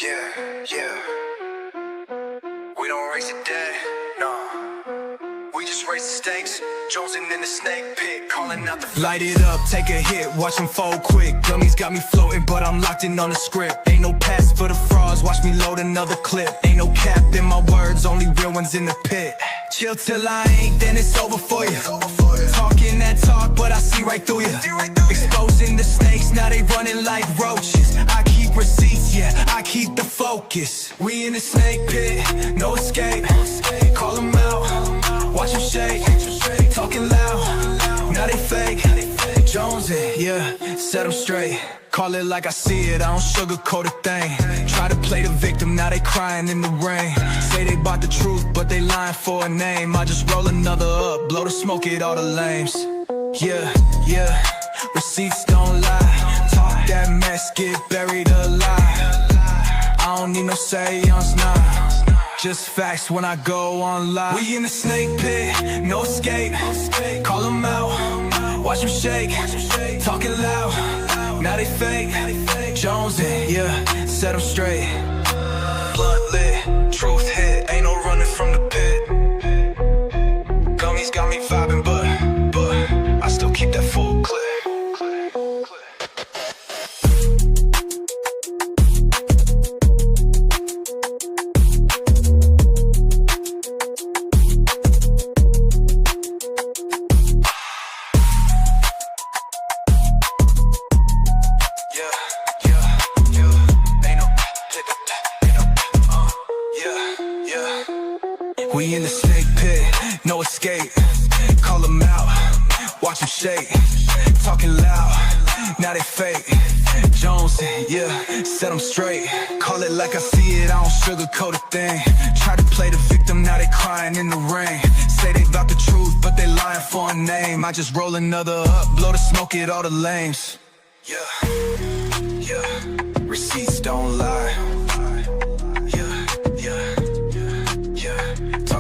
Yeah, yeah. We don't raise the dead, no. We just raise the stakes. Jonesing in the snake pit, calling out the light it up, take a hit, watch them fold quick. Gummies got me floating, but I'm locked in on the script. Ain't no pass for the frauds, watch me load another clip. Ain't no cap in my words, only real ones in the pit. Chill till I ain't, then it's over for you. Talking that talk, but I see right through you. Exposing the snakes, now they running like roaches. I keep receipts, yeah, I keep the focus. We in the snake pit, no escape. Call them out, watch them shake. Talking loud, now they fake. Jonesy, yeah, set them straight. Call it like I see it, I don't sugarcoat a thing. Try to play the victim, now they crying in the rain. Say they bought the truth, but they lying for a name. I just roll another up, blow the smoke at all the lames. Yeah, yeah, receipts don't lie. Talk that mess, get buried alive. I don't need no seance, nah. Just facts when I go on live. We in the snake pit, no escape. Call them out, watch them shake. Talking loud, now they fake. Jonesy, yeah, set them straight. Blunt lit, truth hit, ain't no running from the pit. Gummies got me vibing, but I still keep that full clip. We in the snake pit, no escape. Call them out, watch them shake. Talking loud, now they fake. Jones, yeah, set them straight. Call it like I see it, I don't sugarcoat a thing. Try to play the victim, now they crying in the rain. Say they about the truth, but they lying for a name. I just roll another up, blow the smoke at all the lames. Yeah, yeah, receipts don't lie.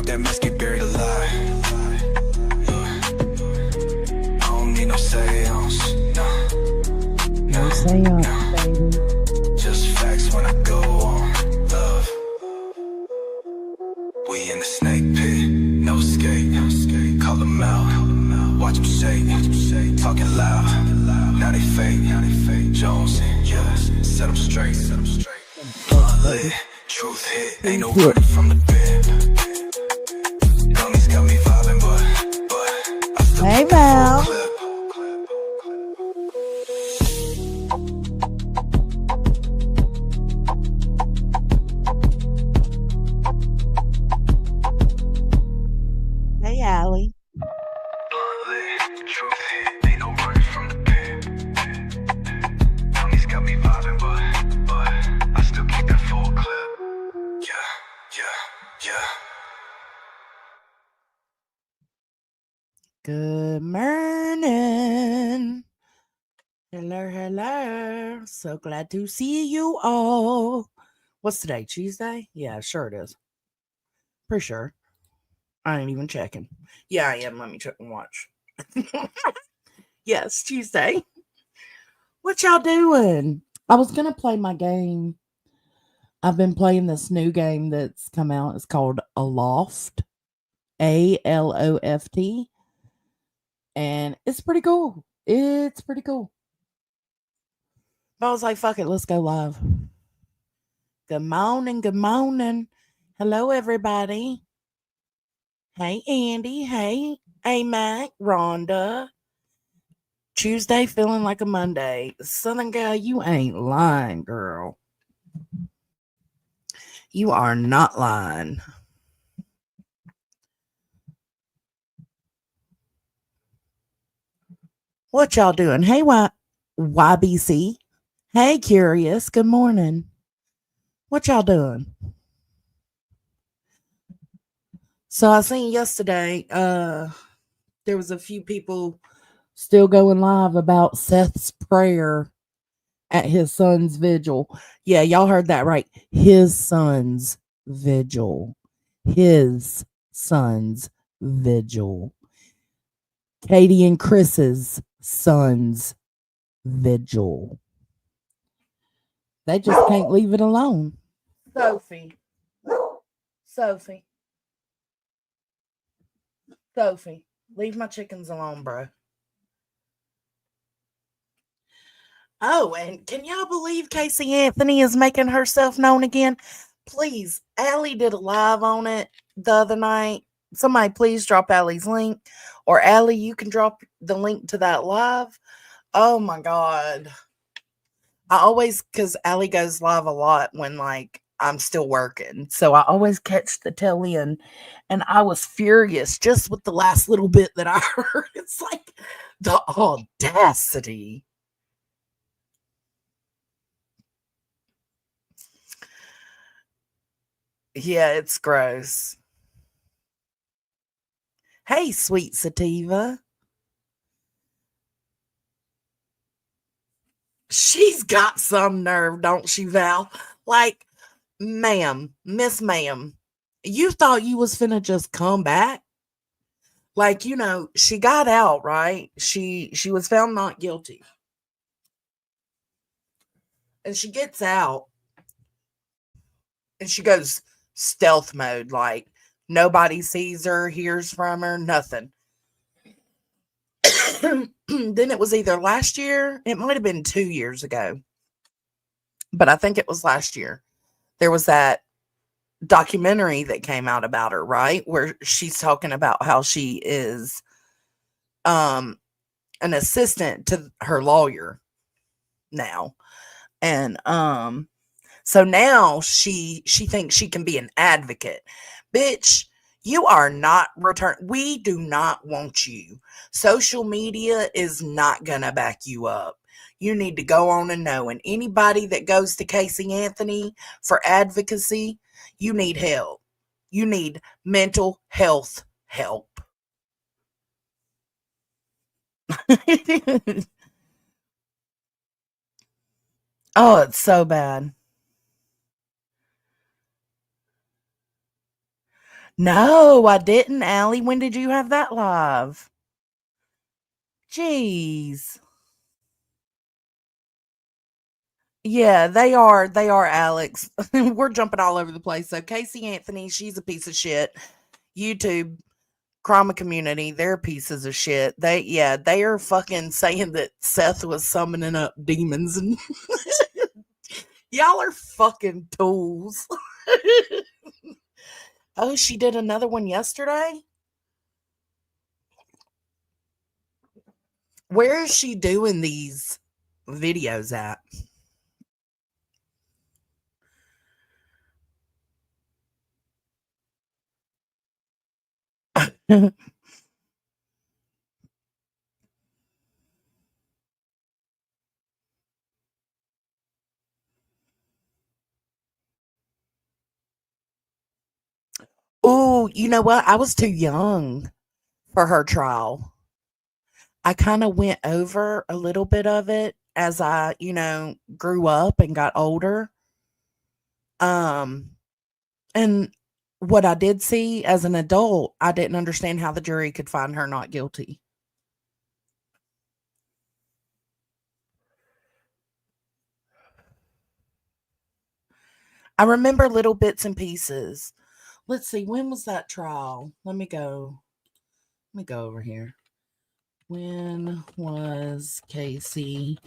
That mess get buried alive. I don't need no seance, no seance, baby. Just facts when I go on love. We in the snake pit, no escape. Call them out, watch them shake. Talking loud, now they fake. Jones, yeah, set them straight. Blunt lit, truth hit, ain't no running from the pit. Hey, Val. Hey, Allie. Ain't no running from the pit. Gummies got me vibing, but I still keep that full clip. Yeah. Good morning. Hello. So glad to see you all. What's today? Tuesday? Yeah, sure it is. Pretty sure. I ain't even checking. Yeah, I am. Let me check and watch. Yes, Tuesday. What y'all doing? I was going to play my game. I've been playing this new game that's come out. It's called Aloft. ALOFT. And it's pretty cool. But I was like, fuck it, let's go live. Good morning. Hello, everybody. Hey, Andy. Hey, Mac, Rhonda. Tuesday feeling like a Monday. Southern Gal, you ain't lying, girl. You are not lying. What y'all doing? Hey, YBC. Hey, Curious. Good morning. What y'all doing? So I seen yesterday, there was a few people still going live about Seth's prayer at his son's vigil. Yeah, y'all heard that right. His son's vigil. Katie and Chris's son's vigil. They just can't leave it alone. Sophie. Sophie. Sophie. Leave my chickens alone, bro. Oh, and can y'all believe Casey Anthony is making herself known again? Please, Allie did a live on it the other night. Somebody please drop Allie's link. Or Allie, you can drop the link to that live. Oh my God. I always, because Allie goes live a lot when like I'm still working. So I always catch the tail end. And I was furious just with the last little bit that I heard. It's like the audacity. Yeah, it's gross. Hey, sweet sativa. She's got some nerve, don't she, Val? Like, ma'am, Miss Ma'am, you thought you was finna just come back? Like, she got out, right? She was found not guilty. And she gets out and she goes stealth mode, like nobody sees her, hears from her, nothing. Then it was either last year, it might have been 2 years ago, but I think it was last year. There was that documentary that came out about her, right? Where she's talking about how she is um an assistant to her lawyer now. And so now she thinks she can be an advocate. Bitch, you are not return. We do not want you. Social media is not gonna back you up. You need to go on and know. And anybody that goes to Casey Anthony for advocacy, you need help. You need mental health help. Oh, it's so bad. No, I didn't, Allie. When did you have that live? Jeez. Yeah, they are, Alex. We're jumping all over the place. So Casey Anthony, she's a piece of shit. YouTube, Chroma community, they're pieces of shit. They are fucking saying that Seth was summoning up demons and y'all are fucking tools. Oh, she did another one yesterday? Where is she doing these videos at? Oh, you know what? I was too young for her trial. I kind of went over a little bit of it as I, grew up and got older. Um, and what I did see as an adult, I didn't understand how the jury could find her not guilty. I remember little bits and pieces. Let's see, when was that trial? Let me go. Let me go over here. When was Casey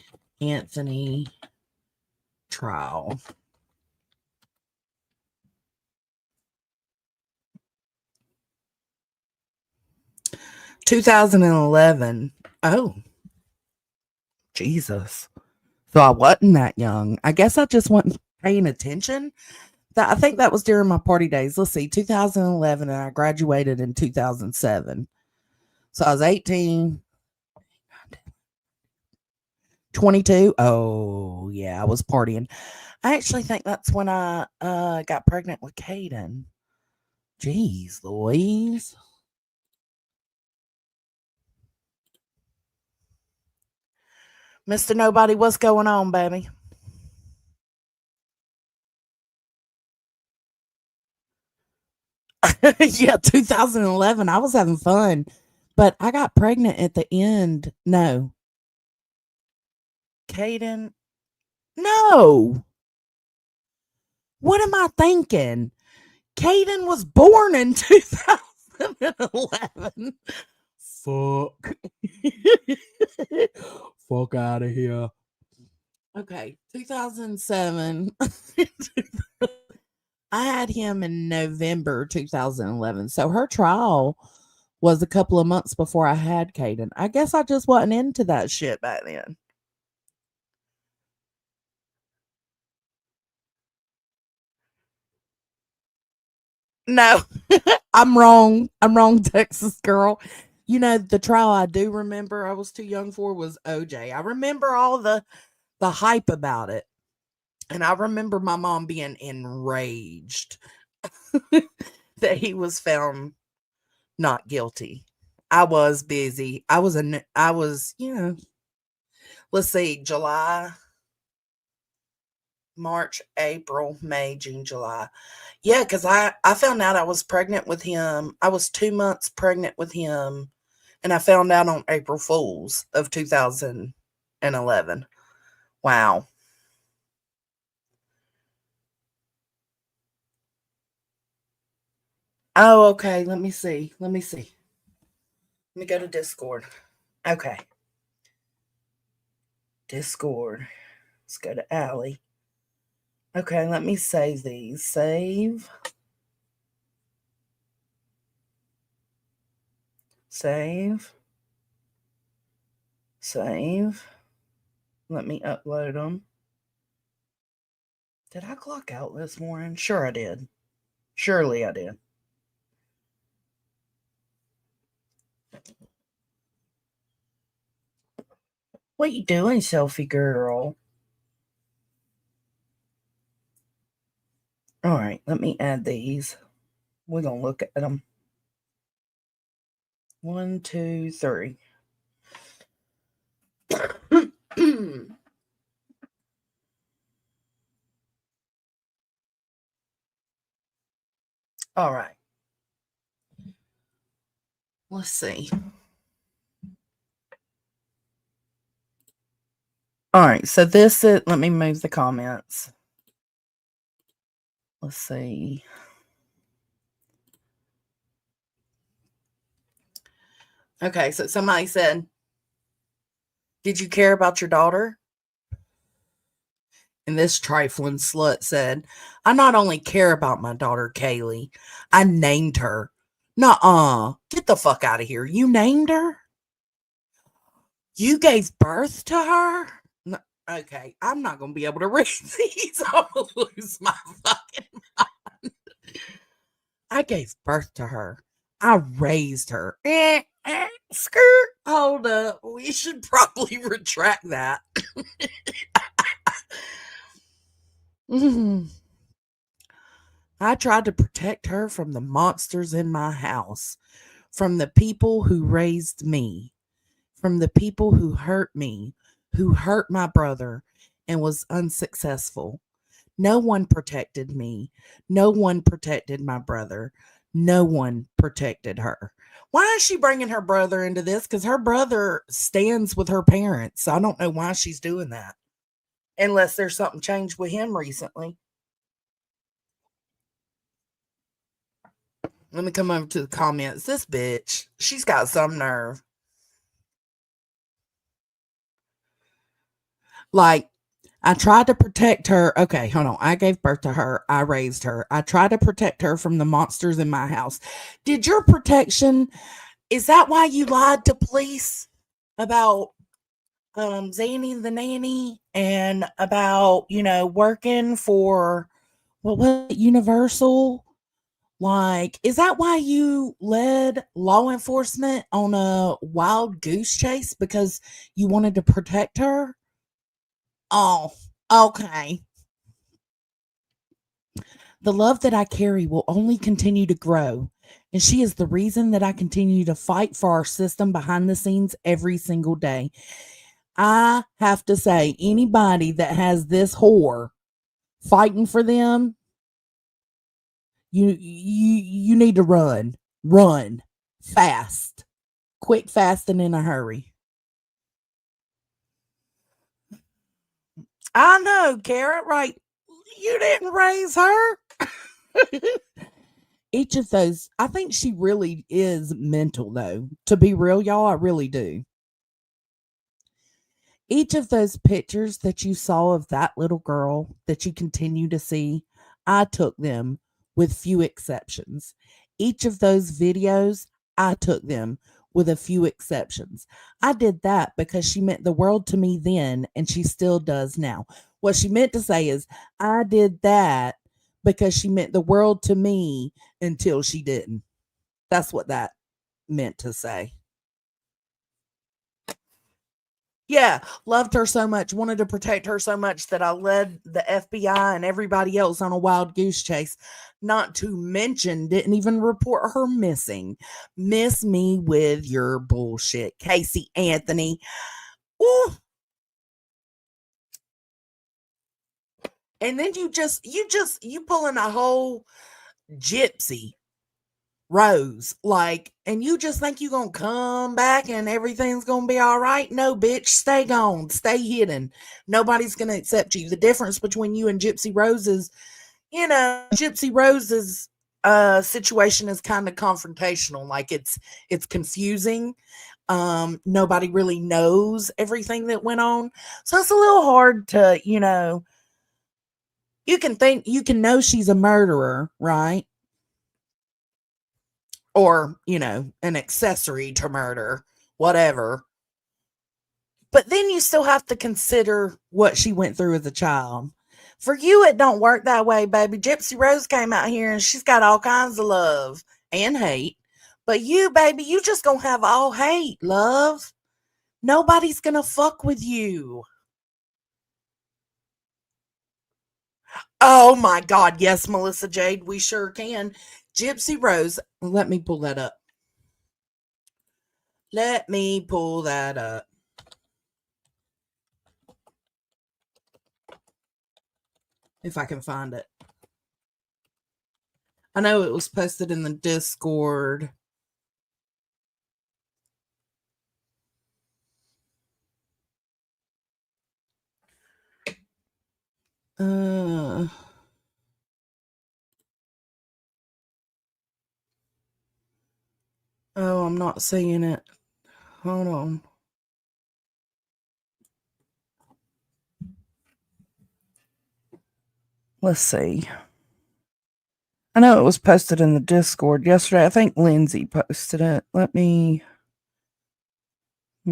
Anthony trial? 2011. Oh, Jesus. So I wasn't that young. I guess I just wasn't paying attention. I think that was during my party days. Let's see, 2011, and I graduated in 2007. So I was 18, 22. Oh, yeah, I was partying. I actually think that's when I got pregnant with Caden. Jeez, Louise. Mr. Nobody, what's going on, baby? Yeah, 2011. I was having fun, but I got pregnant at the end. No, Caden. No, What am I thinking? Caden was born in 2011. Fuck. Fuck out of here. Okay, 2007. I had him in November 2011. So her trial was a couple of months before I had Caden. I guess I just wasn't into that shit back then. No, I'm wrong. I'm wrong, Texas girl. You know, the trial I do remember I was too young for was OJ. I remember all the hype about it. And I remember my mom being enraged that he was found not guilty. I was busy. I was, let's see, July, March, April, May, June, July. Yeah, because I found out I was pregnant with him. I was 2 months pregnant with him, and I found out on April Fools of 2011. Wow. Oh, okay. Let me see. Let me see. Let me go to Discord. Okay. Discord. Let's go to Allie. Okay, let me save these. Save. Save. Save. Let me upload them. Did I clock out this morning? Sure I did. Surely I did. What you doing, selfie girl? All right, let me add these. We're going to look at them. 1, 2, 3. All right. Let's see. All right, so this is, let me move the comments. Let's see. Okay, so somebody said, did you care about your daughter? And this trifling slut said, I not only care about my daughter, Kaylee, I named her. Nuh-uh. Get the fuck out of here. You named her? You gave birth to her? No, okay, I'm not going to be able to read these. I'm going to lose my fucking mind. I gave birth to her. I raised her. Skirt. Hold up. We should probably retract that. I tried to protect her from the monsters in my house, from the people who raised me, from the people who hurt me, who hurt my brother and was unsuccessful. No one protected me. No one protected my brother. No one protected her. Why is she bringing her brother into this? Because her brother stands with her parents. I don't know why she's doing that. Unless there's something changed with him recently. Let me come over to the comments. This bitch, she's got some nerve. Like, I tried to protect her. Okay, hold on. I gave birth to her. I raised her. I tried to protect her from the monsters in my house. Did your protection, is that why you lied to police about Zanny the nanny and about, working for what was it, Universal? Like, is that why you led law enforcement on a wild goose chase because you wanted to protect her? Oh, okay. The love that I carry will only continue to grow. And she is the reason that I continue to fight for our system behind the scenes every single day. I have to say, anybody that has this whore fighting for them, you need to run fast, quick, fast, and in a hurry. I know, Carrot, right? You didn't raise her. Each of those, I think she really is mental, though. To be real, y'all, I really do. Each of those pictures that you saw of that little girl that you continue to see, I took them with few exceptions. Each of those videos, I took them with a few exceptions. I did that because she meant the world to me then, and she still does now. What she meant to say is, I did that because she meant the world to me until she didn't. That's what that meant to say. Yeah, loved her so much, wanted to protect her so much that I led the FBI and everybody else on a wild goose chase. Not to mention, didn't even report her missing. Miss me with your bullshit, Casey Anthony. Ooh. And then you pulling a whole Gypsy Rose, like, and you just think you're gonna come back and everything's gonna be all right? No, bitch, stay gone, stay hidden. Nobody's gonna accept you. The difference between you and Gypsy Rose is, Gypsy Rose's situation is kind of confrontational. Like it's confusing. Nobody really knows everything that went on. So it's a little hard to, you can know she's a murderer, right? Or, an accessory to murder, whatever. But then you still have to consider what she went through as a child. For you, it don't work that way, baby. Gypsy Rose came out here and she's got all kinds of love and hate. But you, baby, you just gonna have all hate, love. Nobody's gonna fuck with you. Oh my God, yes, Melissa Jade, we sure can. Gypsy Rose, let me pull that up. Let me pull that up. If I can find it. I know it was posted in the Discord. Oh, I'm not seeing it. Hold on. Let's see. I know it was posted in the Discord yesterday. I think Lindsay posted it. Let me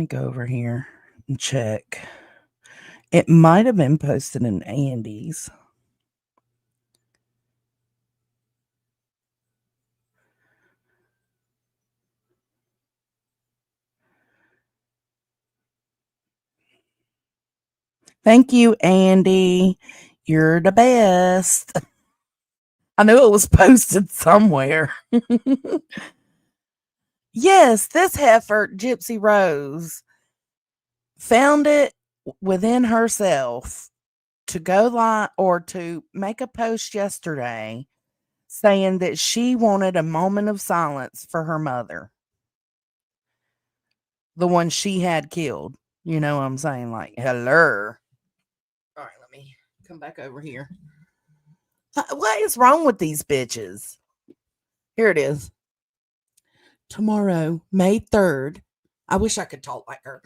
go over here and check. It might have been posted in Andy's. Thank you, Andy. You're the best. I knew it was posted somewhere. Yes, this heifer, Gypsy Rose, found it within herself to go live or to make a post yesterday saying that she wanted a moment of silence for her mother, the one she had killed. You know what I'm saying? Like, hello. All right, let me come back over here. What is wrong with these bitches? Here it is. Tomorrow, May 3rd. I wish I could talk like her.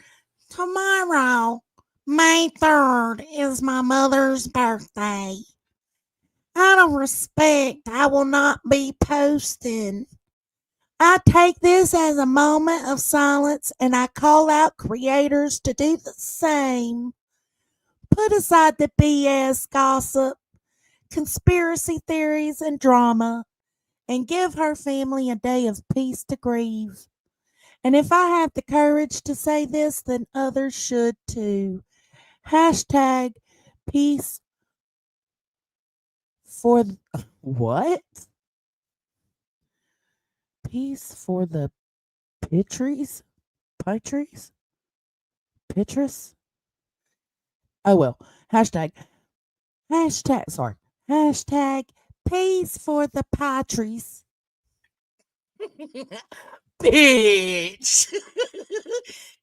Tomorrow, May 3rd, is my mother's birthday. Out of respect, I will not be posting. I take this as a moment of silence and I call out creators to do the same. Put aside the BS gossip, conspiracy theories, and drama, and give her family a day of peace to grieve. And if I have the courage to say this, then others should too. Hashtag peace for what? Peace for the Pitries? Pitries? Pitris? Oh well. Sorry. Hashtag peace for the Pitries. Bitch.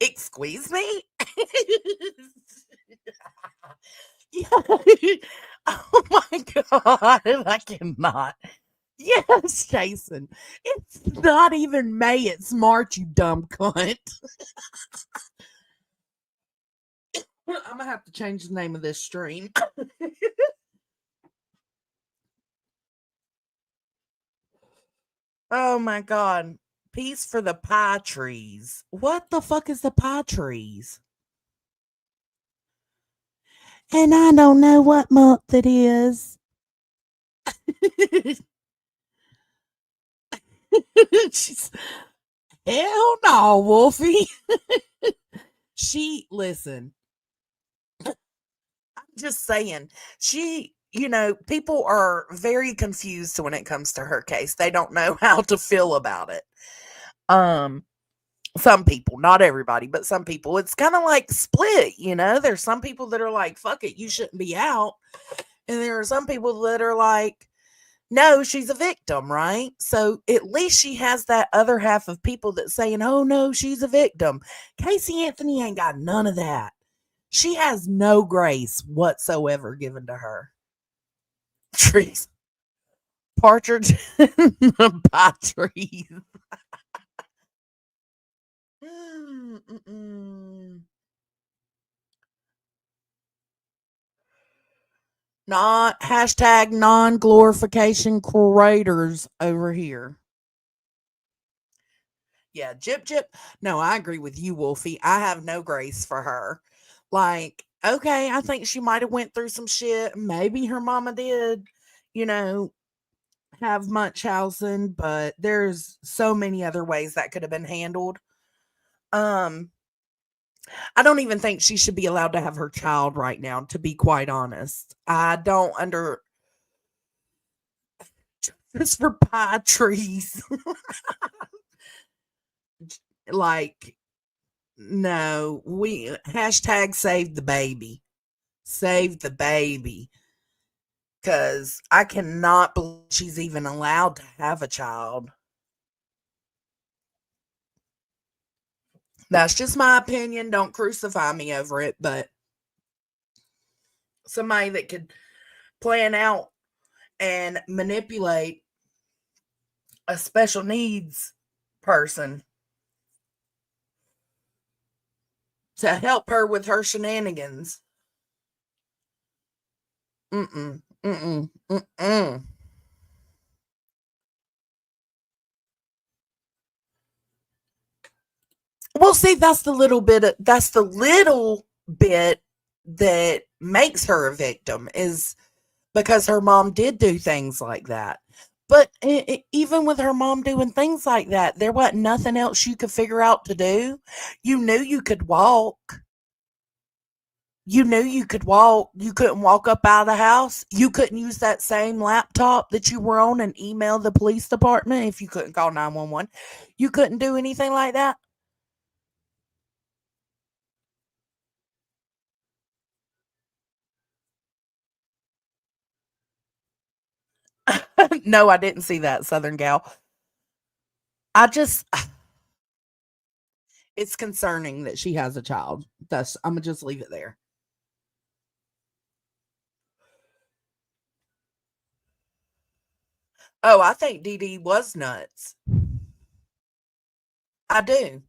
Excuse me? Yeah. Oh my God. I cannot. Yes, Jason. It's not even May. It's March, you dumb cunt. I'm gonna have to change the name of this stream. Oh my God. Peace for the pie trees. What the fuck is the pie trees? And I don't know what month it is. She's, hell no, Wolfie. Listen, I'm just saying, people are very confused when it comes to her case. They don't know how to feel about it. Um, some people, not everybody, but some people, it's kind of like split, there's some people that are like, fuck it, you shouldn't be out. And there are some people that are like, no, she's a victim, right? So at least she has that other half of people that's saying, oh no, she's a victim. Casey Anthony ain't got none of that. She has no grace whatsoever given to her. Trees, partridge, pie trees. Mm-mm. Not hashtag non-glorification creators over here. Yeah, Jip Jip. No, I agree with you, Wolfie. I have no grace for her. Like, okay, I think she might have went through some shit. Maybe her mama did, you know, have Munchausen, but there's so many other ways that could have been handled. Um, I don't even think she should be allowed to have her child right now, to be quite honest. I don't under just for pie trees. Like, no, we hashtag save the baby. Save the baby. Cause I cannot believe she's even allowed to have a child. That's just my opinion. Don't crucify me over it, but somebody that could plan out and manipulate a special needs person to help her with her shenanigans. Mm-mm, mm-mm, mm-mm. Well, see, that's the little bit that makes her a victim is because her mom did do things like that. But even with her mom doing things like that, there wasn't nothing else you could figure out to do. You knew you could walk. You knew you could walk. You couldn't walk up out of the house. You couldn't use that same laptop that you were on and email the police department if you couldn't call 911. You couldn't do anything like that. No, I didn't see that, Southern gal. I just, it's concerning that she has a child. I'm gonna just leave it there. Oh, I think Dee Dee was nuts. I do.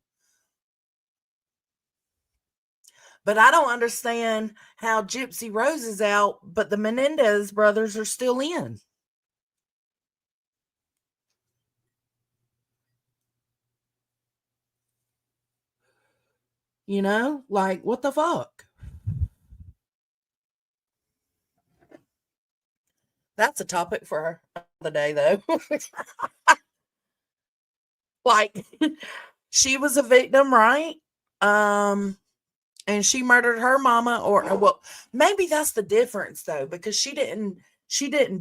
But I don't understand how Gypsy Rose is out, but the Menendez brothers are still in. Like what the fuck? That's a topic for the day, though. Like, she was a victim, right? Um, and she murdered her mama, or well, maybe that's the difference though, because she didn't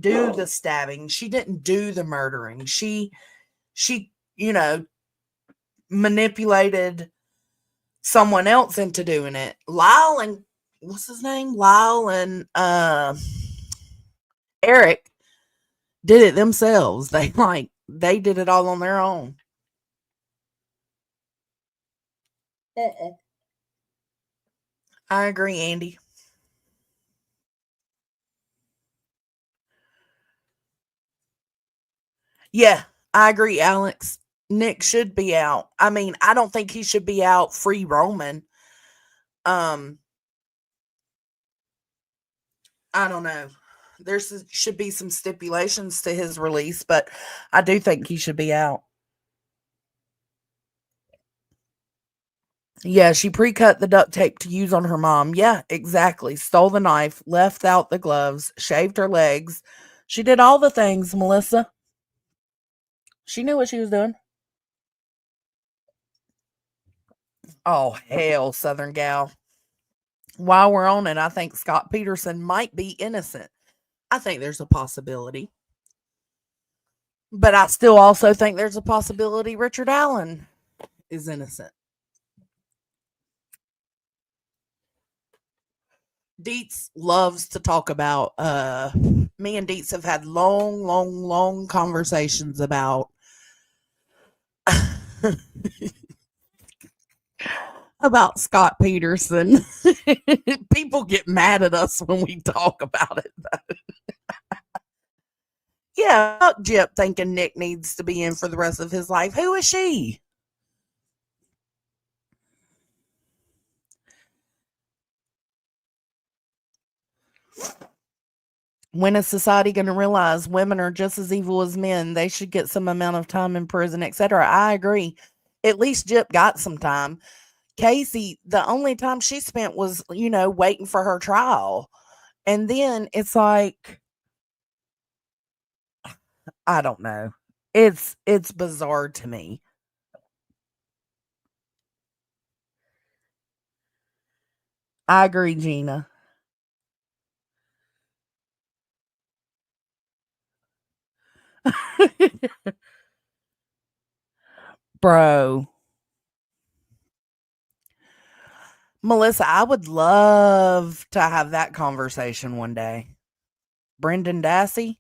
do the stabbing, she didn't do the murdering. She manipulated someone else into doing it. Lyle and what's his name? Lyle and Eric did it themselves. They did it all on their own. I agree, Andy. Yeah, I agree, Alex. Nick should be out. I mean, I don't think he should be out free roaming. Um, I don't know. Should be some stipulations to his release, but I do think he should be out. Yeah, she pre-cut the duct tape to use on her mom. Yeah, exactly. Stole the knife, left out the gloves, shaved her legs. She did all the things, Melissa. She knew what she was doing. Oh, hell, Southern gal. While we're on it, I think Scott Peterson might be innocent. I think there's a possibility. But I still also think there's a possibility Richard Allen is innocent. Dietz loves to talk about me and Dietz have had long conversations about about Scott Peterson. People get mad at us when we talk about it. Yeah, fuck Gyp thinking Nick needs to be in for the rest of his life. Who is she? When is society going to realize women are just as evil as men? They should get some amount of time in prison, etc. I agree. At least Gyp got some time. Casey, the only time she spent was, waiting for her trial. And then it's like, I don't know. It's bizarre to me. I agree, Gina. Bro. Melissa, I would love to have that conversation one day. Brendan Dassey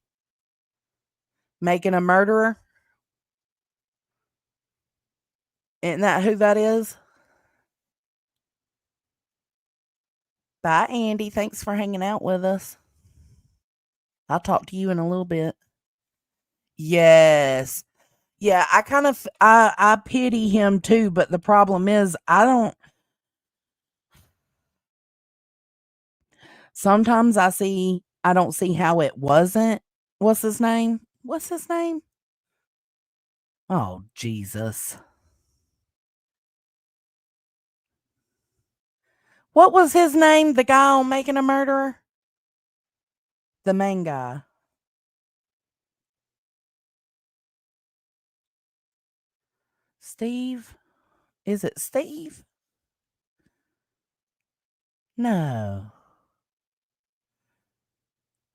making a murderer. Isn't that who that is? Bye, Andy. Thanks for hanging out with us. I'll talk to you in a little bit. Yes. Yeah, I pity him too, but the problem is sometimes I don't see how it wasn't. What's his name? What's his name? Oh, Jesus. What was his name? The guy on Making a Murderer? The main guy. Steve? Is it Steve? No.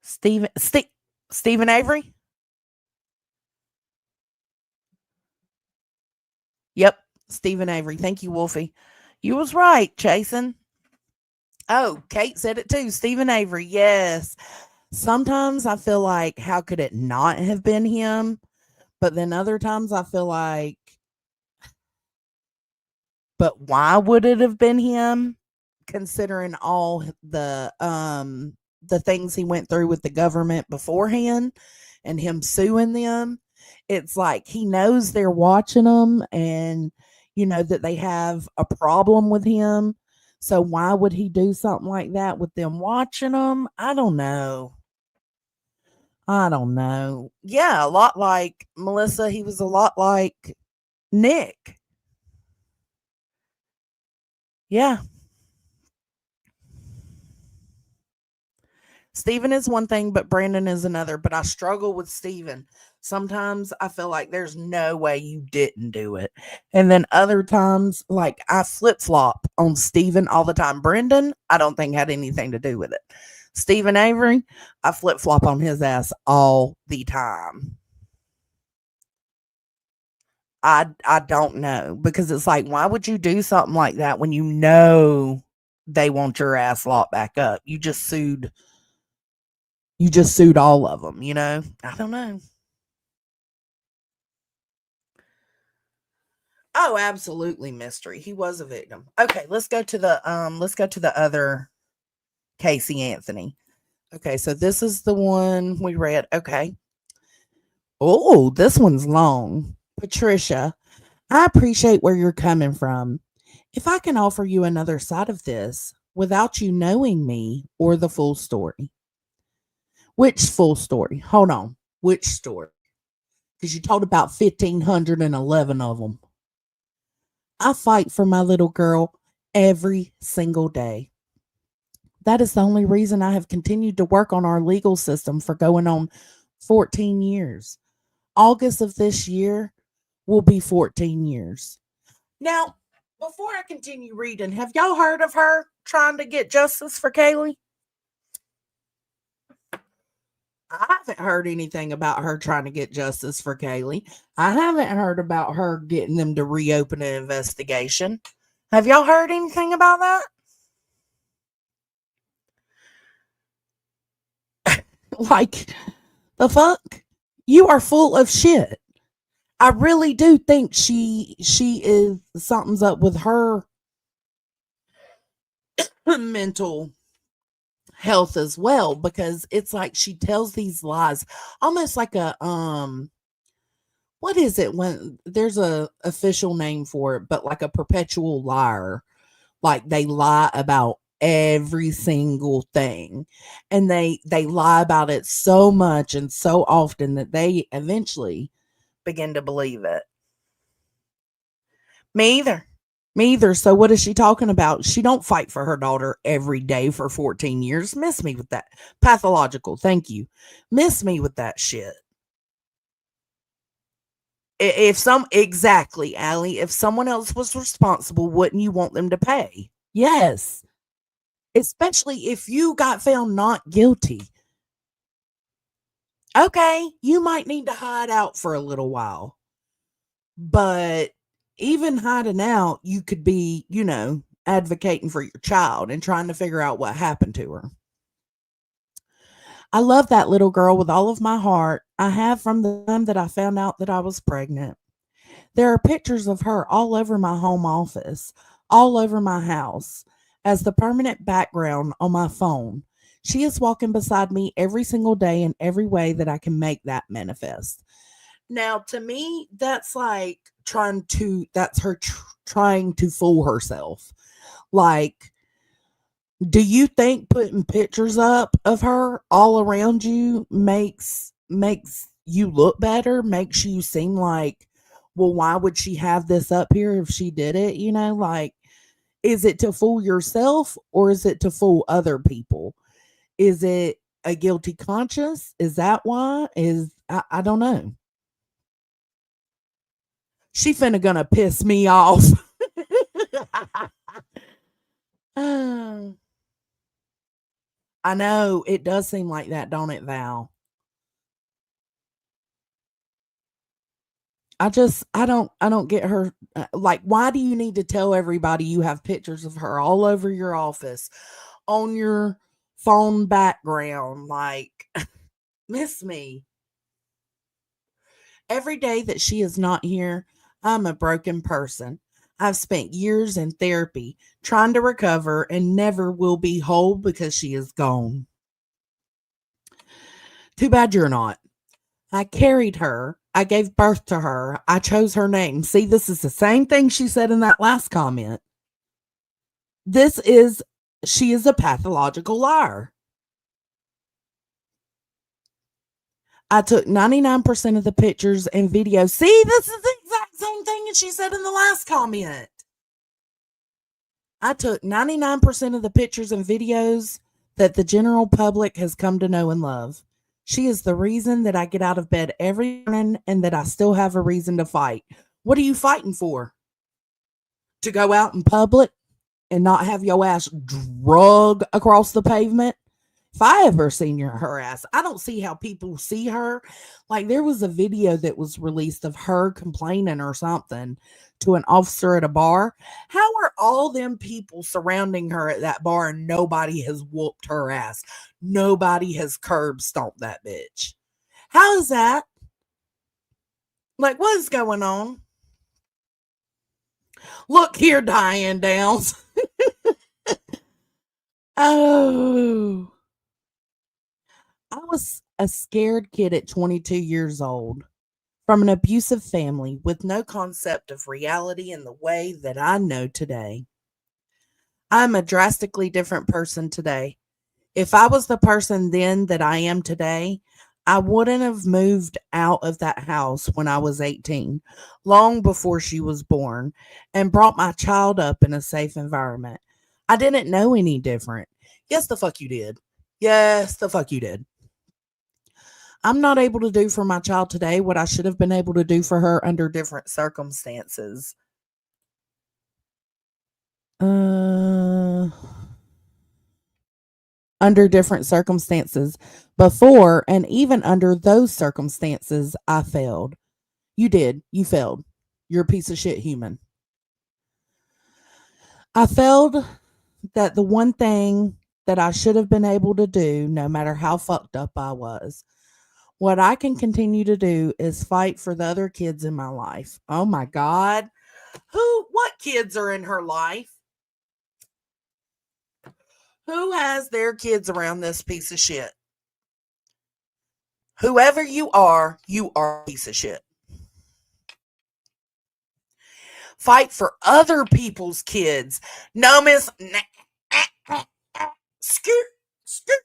Stephen Avery? Yep, Stephen Avery. Thank you, Wolfie. You was right, Jason. Oh, Kate said it too. Stephen Avery. Yes. Sometimes I feel like, how could it not have been him? But then other times I feel like, but why would it have been him? Considering all the things he went through with the government beforehand and him suing them. It's like he knows they're watching him and that they have a problem with him. So why would he do something like that with them watching him? I don't know. I don't know. Yeah, a lot like Melissa. He was a lot like Nick. Yeah. Steven is one thing, but Brandon is another. But I struggle with Steven. Sometimes I feel like there's no way you didn't do it. And then other times, like I flip flop on Steven all the time. Brendan, I don't think had anything to do with it. Stephen Avery, I flip flop on his ass all the time. I don't know because it's like, why would you do something like that when you know they want your ass locked back up? You just sued all of them, I don't know. Oh, absolutely mystery. He was a victim. Okay, let's go to the other Casey Anthony. Okay, so this is the one we read. Okay. Oh, this one's long. Patricia, I appreciate where you're coming from. If I can offer you another side of this without you knowing me or the full story. Which full story? Hold on. Which story? Because you told about 1,511 of them. I fight for my little girl every single day. That is the only reason I have continued to work on our legal system for going on 14 years. August of this year will be 14 years. Now, before I continue reading, have y'all heard of her trying to get justice for Kaylee? I haven't heard anything about her trying to get justice for Kaylee. I haven't heard about her getting them to reopen an investigation. Have y'all heard anything about that? Like, the fuck? You are full of shit. I really do think she is something's up with her mental health as well, because it's like she tells these lies almost like a what is it when there's a official name for it, but like a perpetual liar. Like they lie about every single thing, and they lie about it so much and so often that they eventually begin to believe it. Me either. Me either. So what is she talking about? She don't fight for her daughter every day for 14 years. Miss me with that. Pathological. Thank you. Miss me with that shit. If some exactly, Allie, if someone else was responsible, wouldn't you want them to pay? Yes. Especially if you got found not guilty. Okay, you might need to hide out for a little while. But even hiding out, you could be, advocating for your child and trying to figure out what happened to her. I love that little girl with all of my heart. I have from the time that I found out that I was pregnant. There are pictures of her all over my home office, all over my house, as the permanent background on my phone. She is walking beside me every single day in every way that I can make that manifest. Now, to me, that's like that's her trying to fool herself. Like, do you think putting pictures up of her all around you makes you look better, makes you seem like, well, why would she have this up here if she did it? Like, is it to fool yourself or is it to fool other people? Is it a guilty conscience? Is that why? I don't know. She finna gonna piss me off. I know it does seem like that, don't it, Val? I don't get her. Like, why do you need to tell everybody you have pictures of her all over your office on your phone background? Like, miss me. Every day that she is not here, I'm a broken person. I've spent years in therapy trying to recover and never will be whole because she is gone. Too bad you're not. I carried her. I gave birth to her. I chose her name. See, this is the same thing she said in that last comment. This is, she is a pathological liar. I took 99% of the pictures and videos. See, this is the exact same thing that she said in the last comment. I took 99% of the pictures and videos that the general public has come to know and love. She is the reason that I get out of bed every morning and that I still have a reason to fight. What are you fighting for? To go out in public and not have your ass drug across the pavement? If I ever seen her ass, I don't see how people see her. Like, there was a video that was released of her complaining or something to an officer at a bar. How are all them people surrounding her at that bar and nobody has whooped her ass? Nobody has curb stomped that bitch. How is that? Like, what is going on? Look here, Diane Downs. Oh, I was a scared kid at 22 years old. from an abusive family with no concept of reality in the way that I know today. I'm a drastically different person today. If I was the person then that I am today, I wouldn't have moved out of that house when I was 18, long before she was born, and brought my child up in a safe environment. I didn't know any different. Yes, the fuck you did. Yes, the fuck you did. I'm not able to do for my child today what I should have been able to do for her under different circumstances. Uh, under different circumstances before, and even under those circumstances, I failed. You did. You failed. You're a piece of shit human. I failed that the one thing that I should have been able to do, no matter how fucked up I was. What I can continue to do is fight for the other kids in my life. Oh my God. What kids are in her life? Who has their kids around this piece of shit? Whoever you are a piece of shit. Fight for other people's kids. No, miss. Scoot, scoot,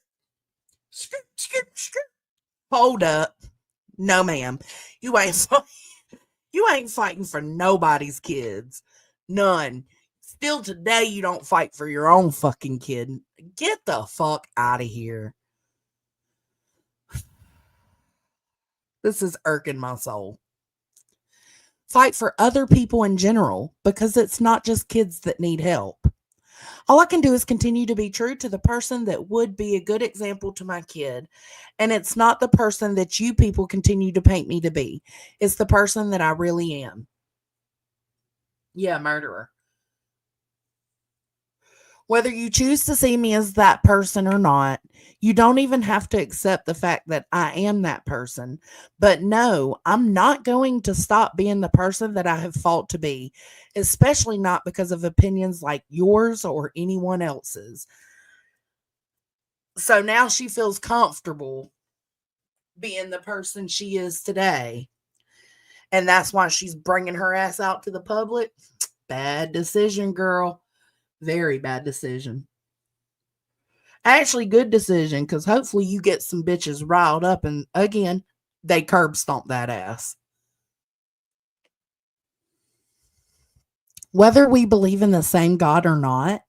scoot, scoot, scoot. Hold up. No, ma'am. You ain't you ain't fighting for nobody's kids. None. Still today, you don't fight for your own fucking kid. Get the fuck out of here. This is irking my soul. Fight for other people in general, because it's not just kids that need help. All I can do is continue to be true to the person that would be a good example to my kid. And it's not the person that you people continue to paint me to be. It's the person that I really am. Yeah, murderer. Whether you choose to see me as that person or not, you don't even have to accept the fact that I am that person. But no, I'm not going to stop being the person that I have fought to be, especially not because of opinions like yours or anyone else's. So now she feels comfortable being the person she is today. And that's why she's bringing her ass out to the public. Bad decision, girl. Very bad decision. Actually, good decision, because hopefully you get some bitches riled up and again, they curb stomp that ass. Whether we believe in the same God or not,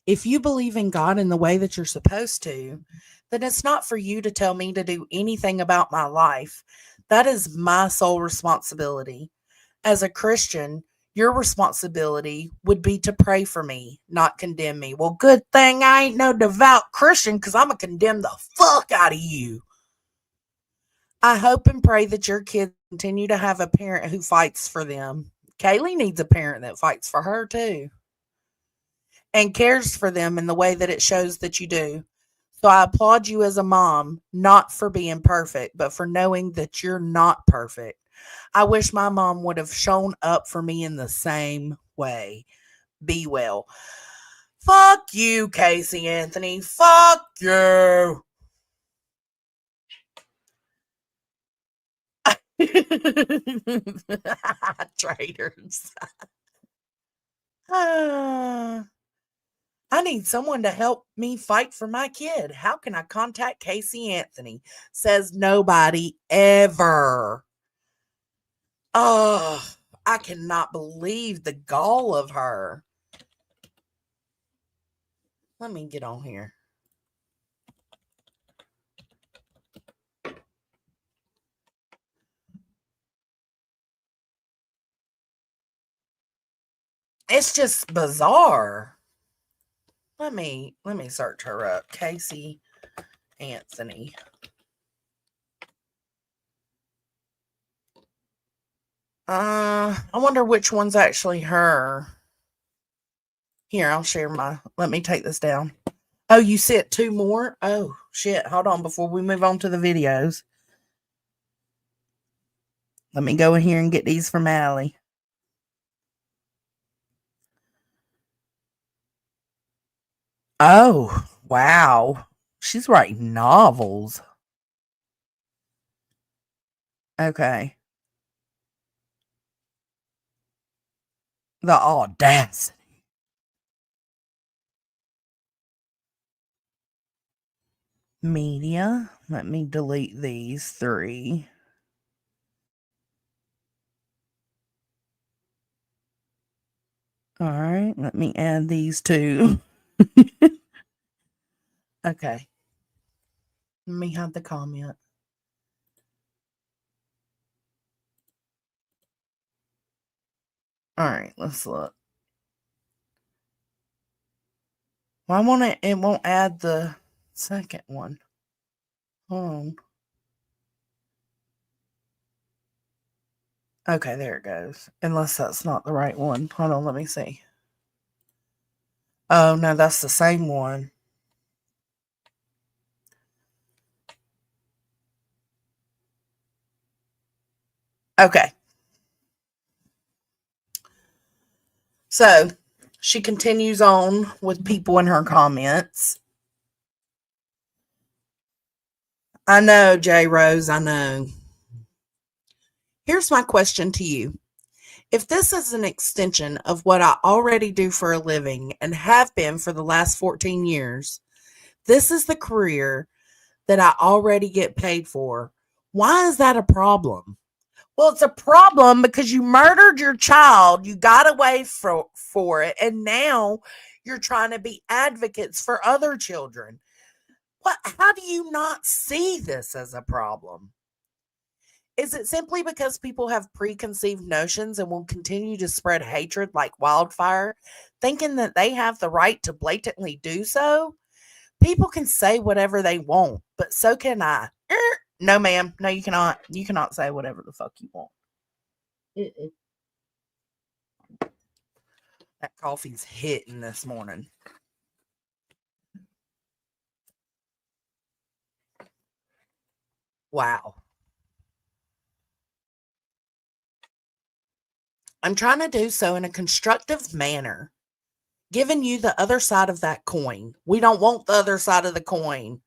if you believe in God in the way that you're supposed to, then it's not for you to tell me to do anything about my life. That is my sole responsibility. As a Christian, your responsibility would be to pray for me, not condemn me. Well, good thing I ain't no devout Christian, because I'm going to condemn the fuck out of you. I hope and pray that your kids continue to have a parent who fights for them. Kaylee needs a parent that fights for her too and cares for them in the way that it shows that you do. So I applaud you as a mom, not for being perfect, but for knowing that you're not perfect. I wish my mom would have shown up for me in the same way. Be well. Fuck you, Casey Anthony. Fuck you. Traitors. I need someone to help me fight for my kid. How can I contact Casey Anthony? Says nobody ever. Oh, I cannot believe the gall of her. Let me get on here. It's just bizarre. Let me search her up. Casey Anthony. I wonder which one's actually her. Here, I'll share let me take this down. Oh, you sent two more? Oh, shit. Hold on before we move on to the videos. Let me go in here and get these from Allie. Oh, wow. She's writing novels. Okay. The audacity. Media. Let me delete these 3. All right, let me add these 2. Okay. Let me have the comment. All right, let's look. Why won't it won't add the second one? Hold on. Okay, there it goes. Unless that's not the right one. Hold on, let me see. Oh, no, that's the same one. Okay. So she continues on with people in her comments. I know, J Rose, I know. Here's my question to you. If this is an extension of what I already do for a living and have been for the last 14 years, this is the career that I already get paid for. Why is that a problem? Well, it's a problem because you murdered your child, you got away for it, and now you're trying to be advocates for other children. What how do you not see this as a problem? Is it simply because people have preconceived notions and will continue to spread hatred like wildfire, thinking that they have the right to blatantly do so? People can say whatever they want, but so can I. No, ma'am. No, you cannot. You cannot say whatever the fuck you want. Mm-mm. That coffee's hitting this morning. Wow. I'm trying to do so in a constructive manner, giving you the other side of that coin. We don't want the other side of the coin.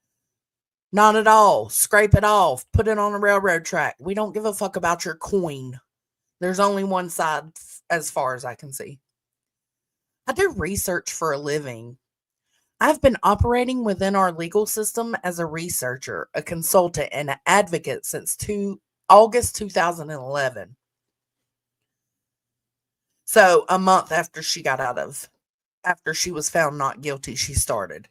Not at all. Scrape it off. Put it on a railroad track. We don't give a fuck about your coin. There's only one side as far as I can see. I do research for a living. I've been operating within our legal system as a researcher, a consultant, and an advocate since August 2011. So a month after she was found not guilty, she started.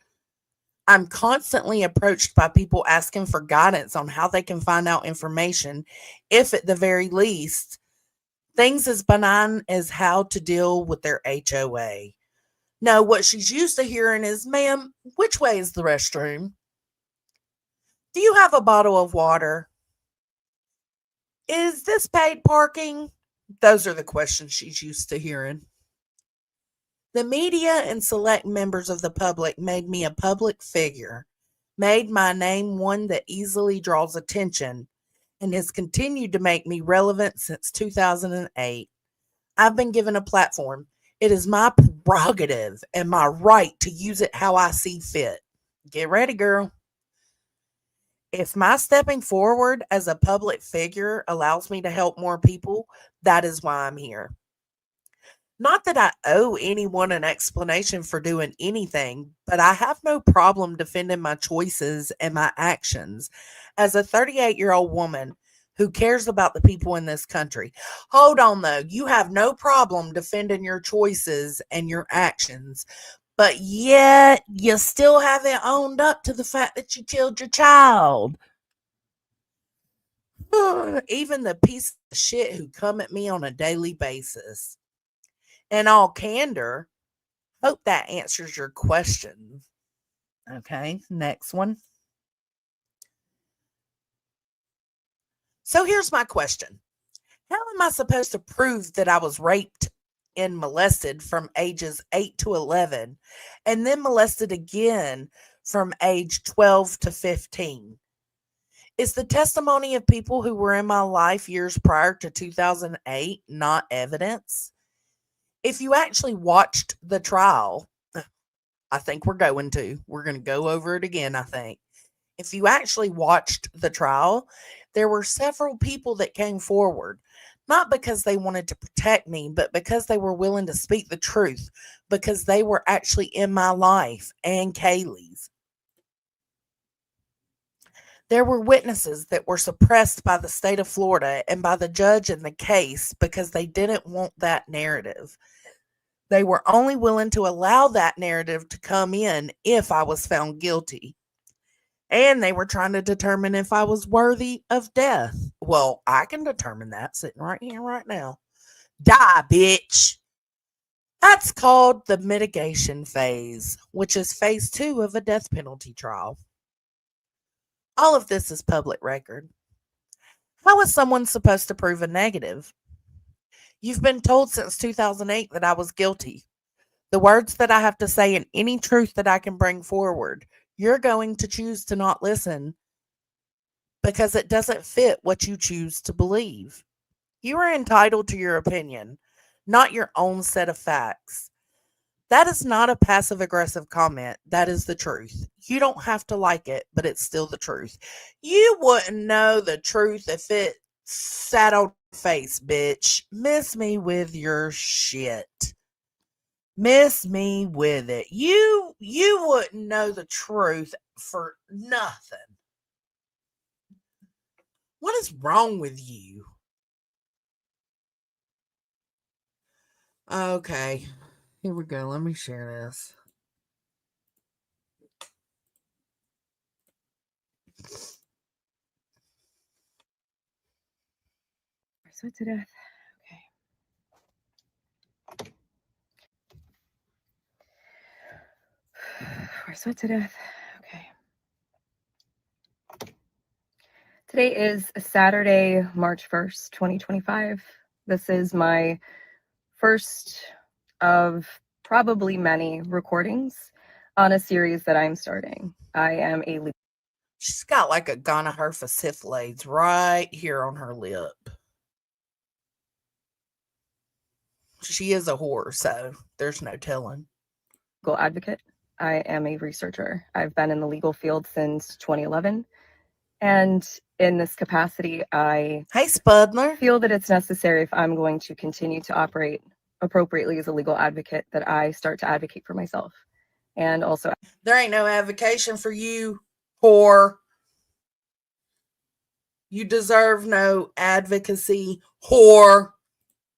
I'm constantly approached by people asking for guidance on how they can find out information, if at the very least, things as benign as how to deal with their HOA. No, what she's used to hearing is, ma'am, which way is the restroom? Do you have a bottle of water? Is this paid parking? Those are the questions she's used to hearing. The media and select members of the public made me a public figure, made my name one that easily draws attention, and has continued to make me relevant since 2008. I've been given a platform. It is my prerogative and my right to use it how I see fit. Get ready, girl. If my stepping forward as a public figure allows me to help more people, that is why I'm here. Not that I owe anyone an explanation for doing anything, but I have no problem defending my choices and my actions as a 38-year-old woman who cares about the people in this country. Hold on, though. You have no problem defending your choices and your actions, but yet you still haven't owned up to the fact that you killed your child. Even the piece of shit who come at me on a daily basis. In all candor, hope that answers your question. Okay, next one. So here's my question. How am I supposed to prove that I was raped and molested from ages 8 to 11 and then molested again from age 12 to 15? Is the testimony of people who were in my life years prior to 2008 not evidence? If you actually watched the trial, I think we're going to go over it again, I think. If you actually watched the trial, there were several people that came forward. Not because they wanted to protect me, but because they were willing to speak the truth, because they were actually in my life and Kaylee's. There were witnesses that were suppressed by the state of Florida and by the judge in the case because they didn't want that narrative. They were only willing to allow that narrative to come in if I was found guilty. And they were trying to determine if I was worthy of death. Well, I can determine that sitting right here, right now. Die, bitch. That's called the mitigation phase, which is phase 2 of a death penalty trial. All of this is public record. How is someone supposed to prove a negative? You've been told since 2008 that I was guilty. The words that I have to say and any truth that I can bring forward, you're going to choose to not listen because it doesn't fit what you choose to believe. You are entitled to your opinion, not your own set of facts. That is not a passive aggressive comment. That is the truth. You don't have to like it, but it's still the truth. You wouldn't know the truth if it sat on your face, bitch. Miss me with your shit. Miss me with it. You wouldn't know the truth for nothing. What is wrong with you? Okay. Here we go. Let me share this. Sweat to death. Okay. We're sweat to death. Okay. Today is Saturday, March 1st, 2025. This is my first of probably many recordings on a series that I'm starting. I am a legal. She's got like a gonorrhea syphilis right here on her lip. She is a whore, so there's no telling. Advocate. I am a researcher. I've been in the legal field since 2011. And in this capacity, I feel that it's necessary, if I'm going to continue to operate appropriately as a legal advocate, that I start to advocate for myself. And also, there ain't no advocation for you, whore. You deserve no advocacy, whore.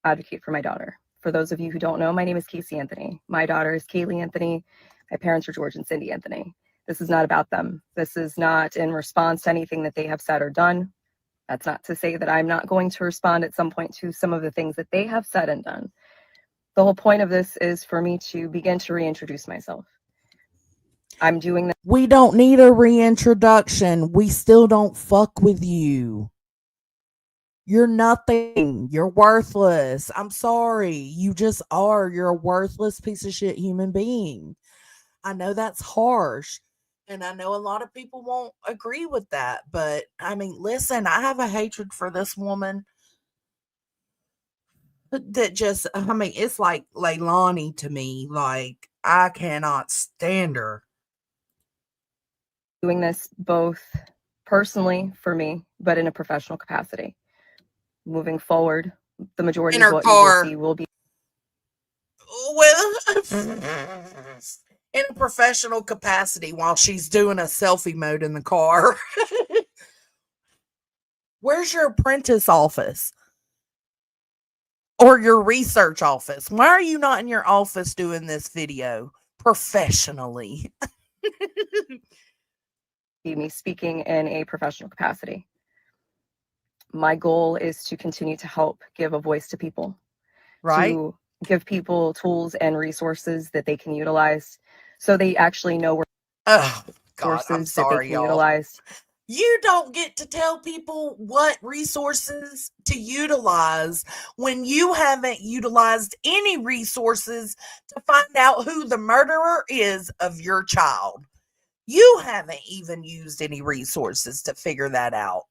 Advocate for my daughter. For those of you who don't know, my name is Casey Anthony. My daughter is Kaylee Anthony. My parents are George and Cindy Anthony. This is not about them. This is not in response to anything that they have said or done. That's not to say that I'm not going to respond at some point to some of the things that they have said and done. The whole point of this is for me to begin to reintroduce myself. I'm doing that. We don't need a reintroduction. We still don't fuck with you. You're nothing. You're worthless. I'm sorry. You just are. You're a worthless piece of shit human being. I know that's harsh. And I know a lot of people won't agree with that. But I mean, listen, I have a hatred for this woman that just, I mean, it's like Leilani to me. Like, I cannot stand her. Doing this both personally for me, but in a professional capacity. Moving forward, the majority of what you will see will be. Well, in a professional capacity while she's doing a selfie mode in the car. Where's your apprentice office? Or your research office? Why are you not in your office doing this video professionally? Me speaking in a professional capacity. My goal is to continue to help give a voice to people. Right. To give people tools and resources that they can utilize so they actually know where I'm sorry, y'all. Utilize. You don't get to tell people what resources to utilize when you haven't utilized any resources to find out who the murderer is of your child. You haven't even used any resources to figure that out.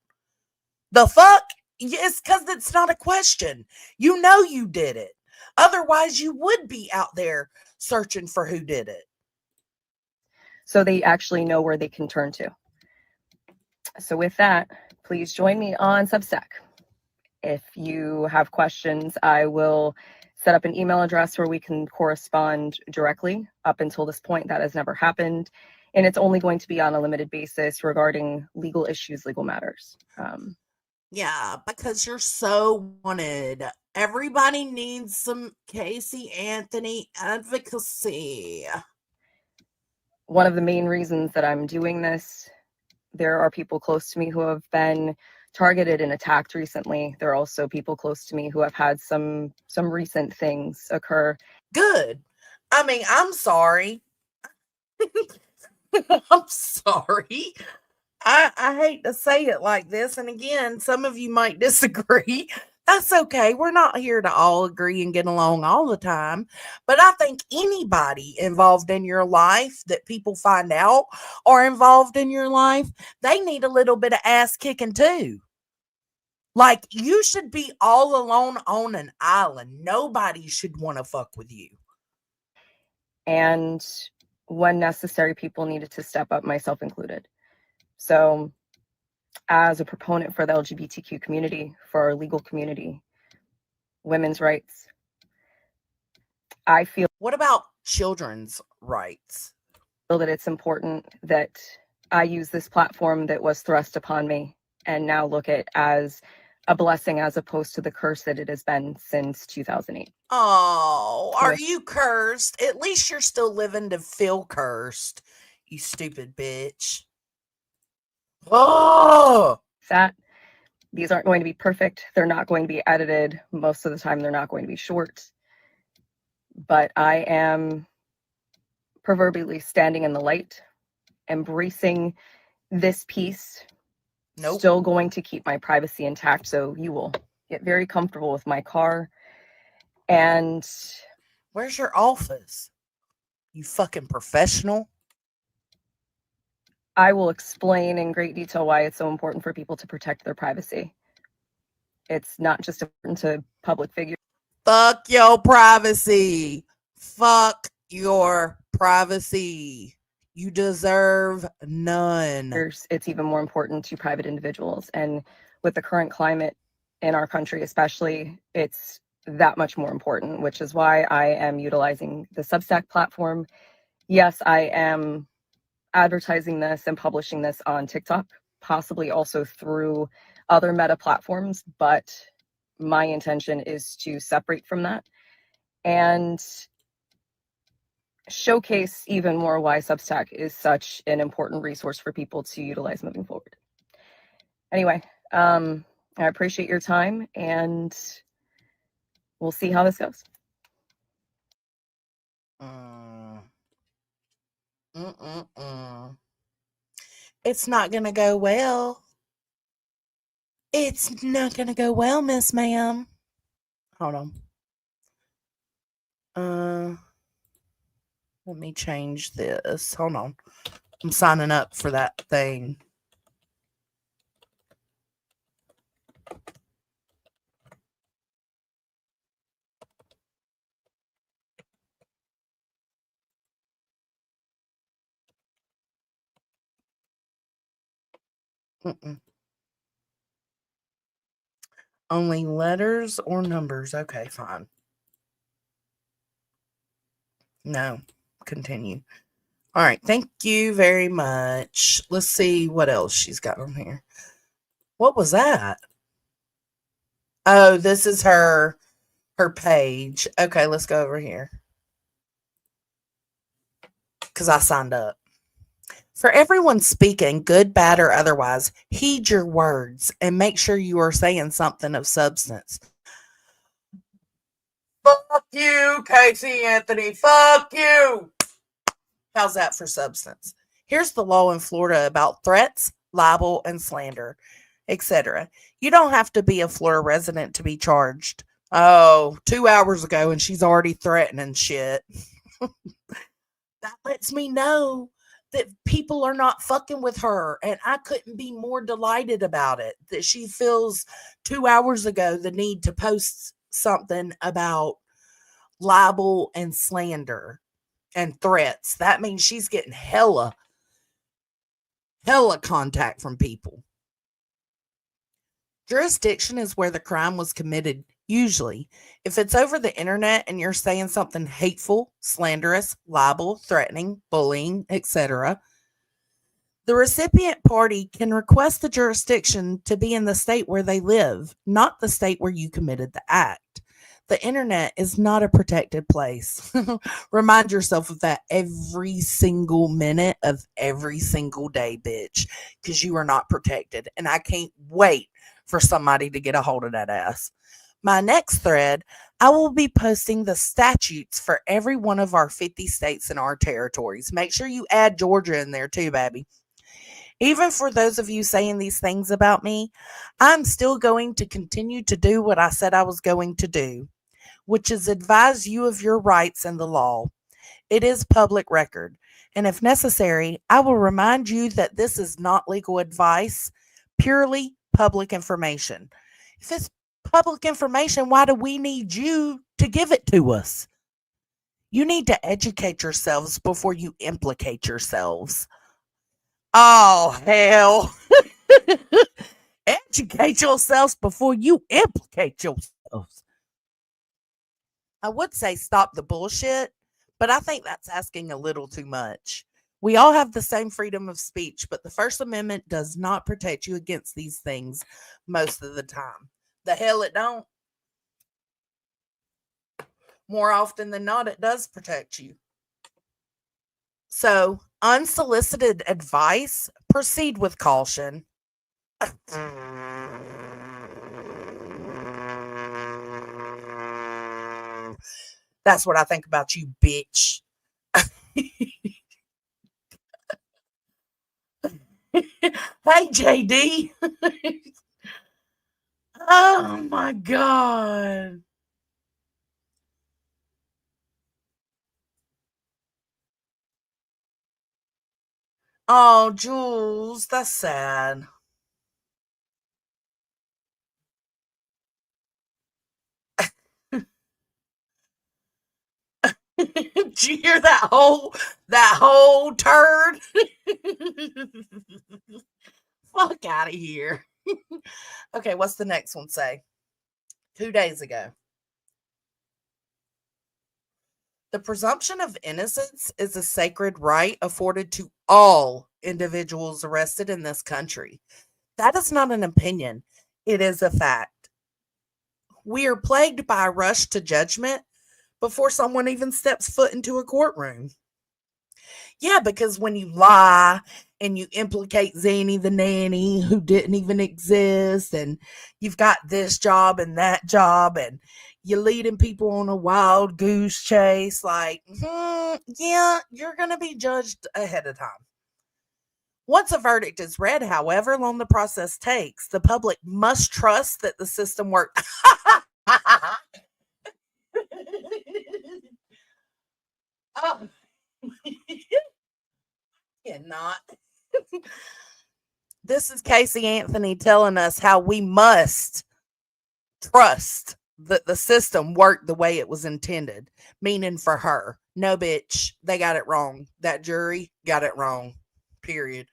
The fuck? It's because it's not a question. You know you did it. Otherwise, you would be out there searching for who did it. So they actually know where they can turn to. So with that, please join me on Substack. If you have questions, I will set up an email address where we can correspond directly. Up until this point, that has never happened. And it's only going to be on a limited basis regarding legal issues, legal matters. Yeah, because you're so wanted. Everybody needs some Casey Anthony advocacy. One of the main reasons that I'm doing this, there are people close to me who have been targeted and attacked recently. There are also people close to me who have had some recent things occur. Good. I mean, I'm sorry. I'm sorry. I hate to say it like this. And again, some of you might disagree. That's okay. We're not here to all agree and get along all the time. But I think anybody involved in your life that people find out are involved in your life, they need a little bit of ass kicking too. Like, you should be all alone on an island. Nobody should want to fuck with you. And when necessary, people needed to step up, myself included. So as a proponent for the LGBTQ community, for our legal community, women's rights, I feel What about children's rights? that it's important that I use this platform that was thrust upon me and now look at as a blessing as opposed to the curse that it has been since 2008. Oh, are you cursed? At least you're still living to feel cursed, you stupid bitch. Oh, That these aren't going to be perfect. They're not going to be edited. Most of the time, they're not going to be short. But I am proverbially standing in the light, embracing this piece. nope. Still going to keep my privacy intact. So you will get very comfortable with my car. And Where's your office? You fucking professional. I will explain in great detail why it's so important for people to protect their privacy. It's not just important to public figures. Fuck your privacy. Fuck your privacy. You deserve none. It's even more important to private individuals. And with the current climate in our country, especially, it's that much more important, which is why I am utilizing the Substack platform. Yes, I am advertising this and publishing this on TikTok, possibly also through other meta platforms, but my intention is to separate from that and showcase even more why Substack is such an important resource for people to utilize moving forward. Anyway, I appreciate your time, and we'll see how this goes. It's not going to go well. It's not going to go well, Miss Ma'am. Hold on. Let me change this. Hold on. I'm signing up for that thing. Only letters or numbers. Okay, fine. No, continue. All right, thank you very much. Let's see what else she's got on here. What was that? Oh, this is her page. Okay, let's go over here. Because I signed up. For everyone speaking, good, bad, or otherwise, heed your words and make sure you are saying something of substance. Fuck you, Casey Anthony. Fuck you. How's that for substance? Here's the law in Florida about threats, libel, and slander, etc. You don't have to be a Florida resident to be charged. Oh, 2 hours ago and she's already threatening shit. That lets me know that people are not fucking with her, and I couldn't be more delighted about it, that she feels 2 hours ago the need to post something about libel and slander and threats. That means she's getting hella contact from people. Jurisdiction is where the crime was committed, usually. If it's over the internet and you're saying something hateful, slanderous, libel, threatening, bullying, etc., the recipient party can request the jurisdiction to be in the state where they live, not the state where you committed the act. The internet is not a protected place. Remind yourself of that every single minute of every single day, bitch, because you are not protected. And I can't wait for somebody to get a hold of that ass. My next thread, I will be posting the statutes for every one of our 50 states and our territories. Make sure you add Georgia in there too, baby. Even for those of you saying these things about me, I'm still going to continue to do what I said I was going to do, which is advise you of your rights and the law. It is public record, and if necessary, I will remind you that this is not legal advice, purely public information. If it's public information, why do we need you to give it to us? You need to educate yourselves before you implicate yourselves. Oh, hell. Educate yourselves before you implicate yourselves. I would say stop the bullshit, but I think that's asking a little too much. We all have the same freedom of speech, but the First Amendment does not protect you against these things most of the time. The hell it don't. More often than not, it does protect you. So, unsolicited advice, proceed with caution. That's what I think about you, bitch. Hey, JD. Oh my God. Oh, Jules, that's sad. Did you hear that whole turd? Fuck out of here. Okay, what's the next one say? 2 days ago. The presumption of innocence is a sacred right afforded to all individuals arrested in this country. That is not an opinion, it is a fact. We are plagued by a rush to judgment before someone even steps foot into a courtroom. Yeah, because when you lie and you implicate Zany the nanny who didn't even exist, and you've got this job and that job, and you're leading people on a wild goose chase, like, yeah, you're going to be judged ahead of time. Once a verdict is read, however long the process takes, the public must trust that the system works. Oh. Cannot. This is Casey Anthony telling us how we must trust that the system worked the way it was intended, meaning for her. No, bitch, they got it wrong. That jury got it wrong. Period.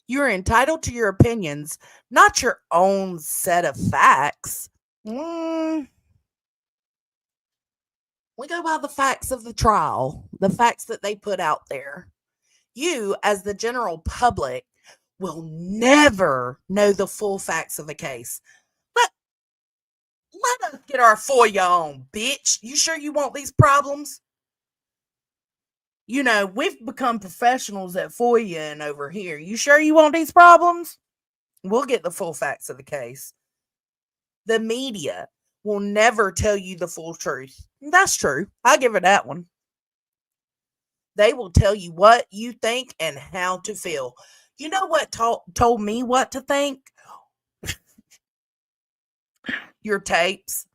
You're entitled to your opinions, not your own set of facts. We go by the facts of the trial, the facts that they put out there. You, as the general public, will never know the full facts of a case. Let us get our FOIA on, bitch. You sure you want these problems? You know, we've become professionals at FOIA and over here. You sure you want these problems? We'll get the full facts of the case. The media will never tell you the full truth. That's true. I give her that one. They will tell you what you think and how to feel. You know what told me what to think? Your tapes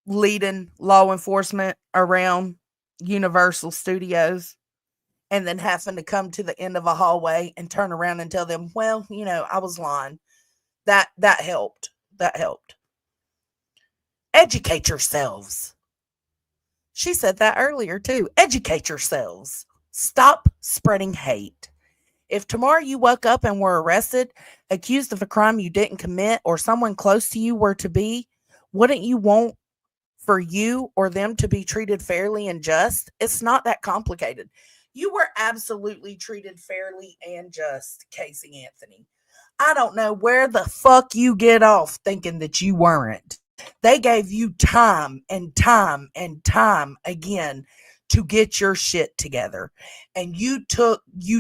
leading law enforcement around Universal Studios and then having to come to the end of a hallway and turn around and tell them, well, you know, I was lying. That helped. That helped. Educate yourselves. She said that earlier too. Educate yourselves. Stop spreading hate. If tomorrow you woke up and were arrested, accused of a crime you didn't commit, or someone close to you were to be, wouldn't you want for you or them to be treated fairly and just? It's not that complicated. You were absolutely treated fairly and just, Casey Anthony. I don't know where the fuck you get off thinking that you weren't. They gave you time and time and time again to get your shit together. And you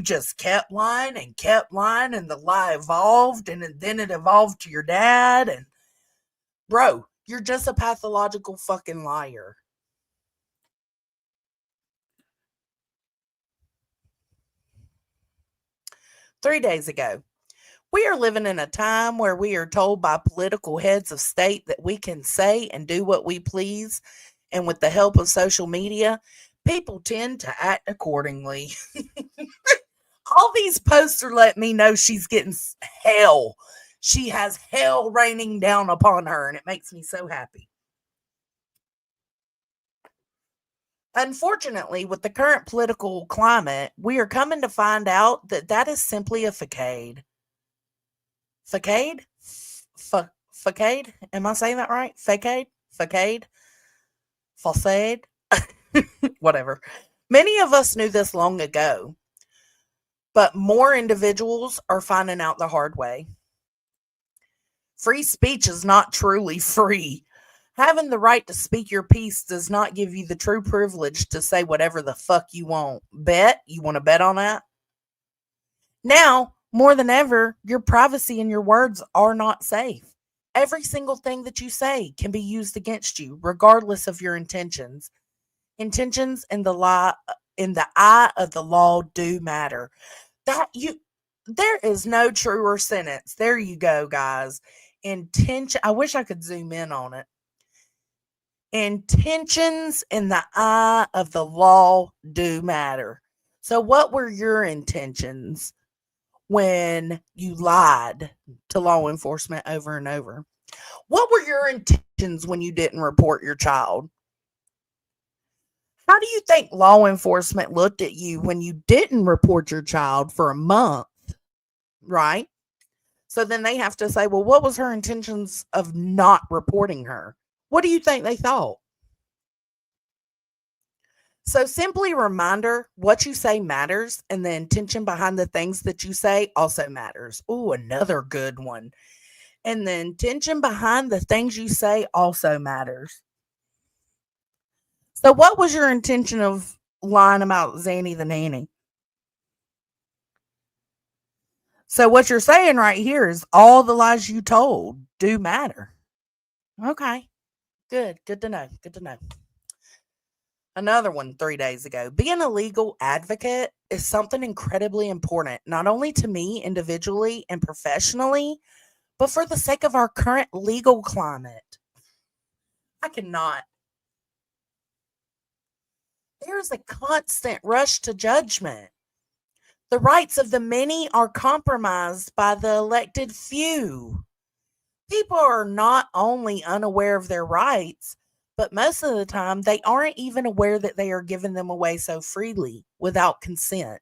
just kept lying, and the lie evolved, and then it evolved to your dad. And bro, you're just a pathological fucking liar. Three days ago, we are living in a time where we are told by political heads of state that we can say and do what we please. And with the help of social media, people tend to act accordingly. All these posts are letting me know she's getting hell. She has hell raining down upon her, and it makes me so happy. Unfortunately, with the current political climate, we are coming to find out that that is simply a facade. Facade? Facade? Am I saying that right? Facade? Facade? Facade? Whatever. Many of us knew this long ago, but more individuals are finding out the hard way. Free speech is not truly free. Having the right to speak your piece does not give you the true privilege to say whatever the fuck you want. Bet? You want to bet on that? Now, more than ever, your privacy and your words are not safe. Every single thing that you say can be used against you, regardless of your intentions. Intentions in the eye of the law do matter. There is no truer sentence. There you go, guys. Intention. I wish I could zoom in on it. Intentions in the eye of the law do matter. So what were your intentions when you lied to law enforcement over and over? What were your intentions when you didn't report your child? How do you think law enforcement looked at you when you didn't report your child for a month? Right? So then they have to say, well, what was her intentions of not reporting her? What do you think they thought? So simply a reminder, what you say matters, and the intention behind the things that you say also matters. Ooh, another good one. And the intention behind the things you say also matters. So what was your intention of lying about Zanny the nanny? So what you're saying right here is all the lies you told do matter. Okay. Good. Good to know. Good to know. Another one 3 days ago. Being a legal advocate is something incredibly important, not only to me individually and professionally, but for the sake of our current legal climate. I cannot. There is a constant rush to judgment. The rights of the many are compromised by the elected few. People are not only unaware of their rights, but most of the time they aren't even aware that they are giving them away so freely without consent.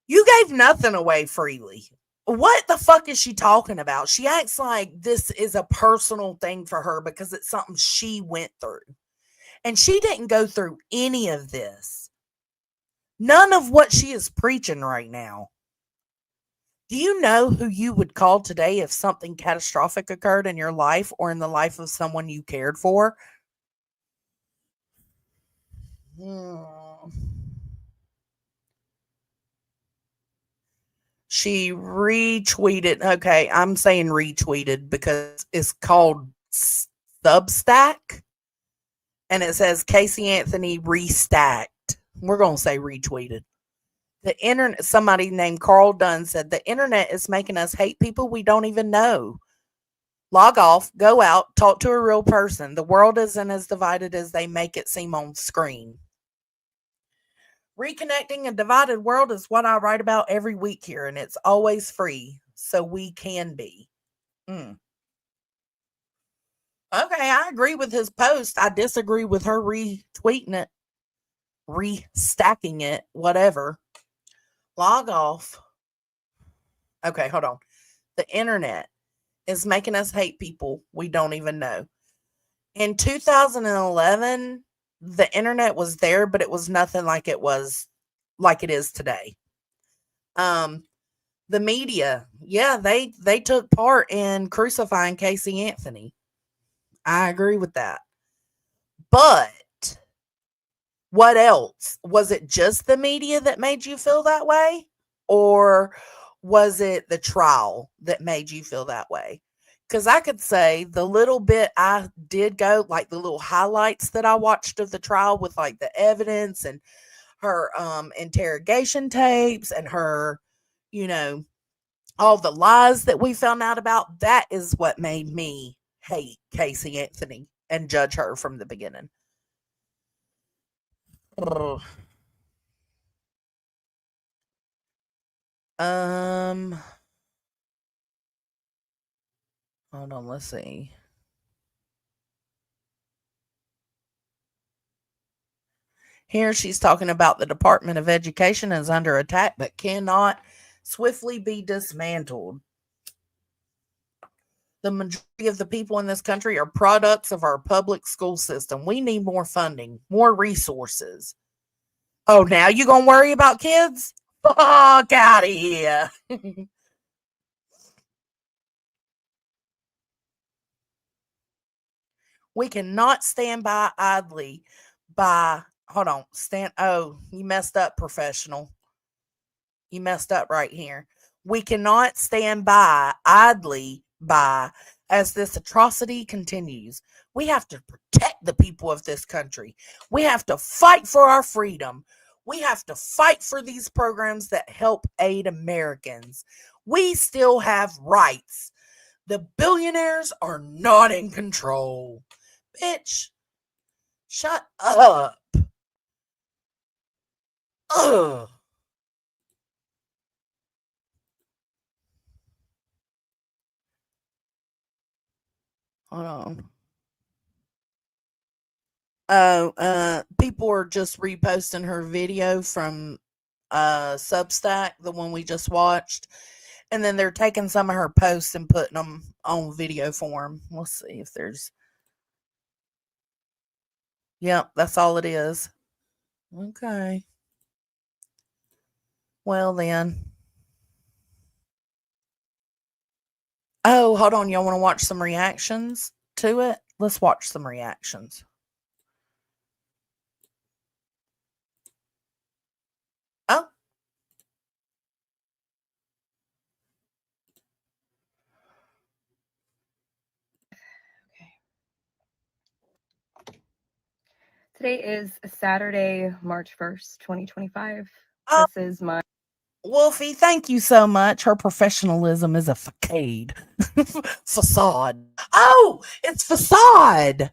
You gave nothing away freely. What the fuck is she talking about? She acts like this is a personal thing for her because it's something she went through. And she didn't go through any of this. None of what she is preaching right now. Do you know who you would call today if something catastrophic occurred in your life or in the life of someone you cared for? She retweeted. Okay, I'm saying retweeted because it's called Substack. And it says Casey Anthony restacked. We're going to say retweeted. The internet, somebody named Carl Dunn said, the internet is making us hate people we don't even know. Log off, go out, talk to a real person. The world isn't as divided as they make it seem on screen. Reconnecting a divided world is what I write about every week here, and it's always free, so we can be. Okay, I agree with his post. I disagree with her retweeting it, restacking it, whatever. Log off. Okay, hold on. The internet is making us hate people we don't even know. In 2011, the internet was there, but it was nothing like it is today. Um, the media, yeah, they took part in crucifying Casey Anthony. I agree with that. But what else? Was it just the media that made you feel that way? Or was it the trial that made you feel that way? Because I could say the little bit I did go, like the little highlights that I watched of the trial with like the evidence and her interrogation tapes and her, you know, all the lies that we found out about, that is what made me hate Casey Anthony and judge her from the beginning. Ugh. Um, hold on, let's see. Here she's talking about the Department of Education is under attack but cannot swiftly be dismantled. The majority of the people in this country are products of our public school system. We need more funding, more resources. Oh, now you gonna worry about kids? Fuck out of here. We cannot stand by idly by hold on, you messed up, professional. You messed up right here. We cannot stand by idly by as this atrocity continues. We have to protect the people of this country. We have to fight for our freedom. We have to fight for these programs that help aid Americans. We still have rights. The billionaires are not in control. Bitch, shut up. Ugh. Hold on. Oh, people are just reposting her video from Substack, the one we just watched, and then they're taking some of her posts and putting them on video form. Let's see if there's. Yep, that's all it is. Okay. Well then. Oh, hold on. Y'all want to watch some reactions to it? Let's watch some reactions. Oh, Today is Saturday, March 1st, 2025. oh, This is my Wolfie, thank you so much. Her professionalism is a facade. Facade. Oh, it's facade.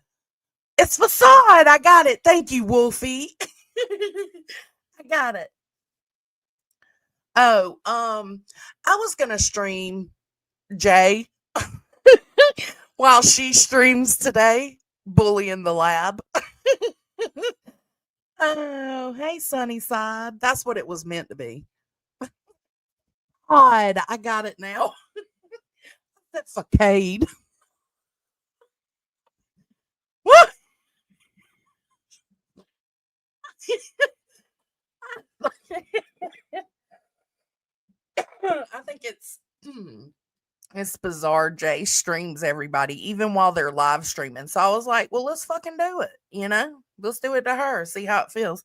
It's facade. I got it. Thank you, Wolfie. I got it. Oh, I was gonna stream Jay while she streams today, bullying the lab. Oh, hey, Sunnyside. That's what it was meant to be. God, I got it now. That facade. What? I think it's bizarre. Jay streams everybody, even while they're live streaming. So I was like, well, let's fucking do it. Let's do it to her. See how it feels.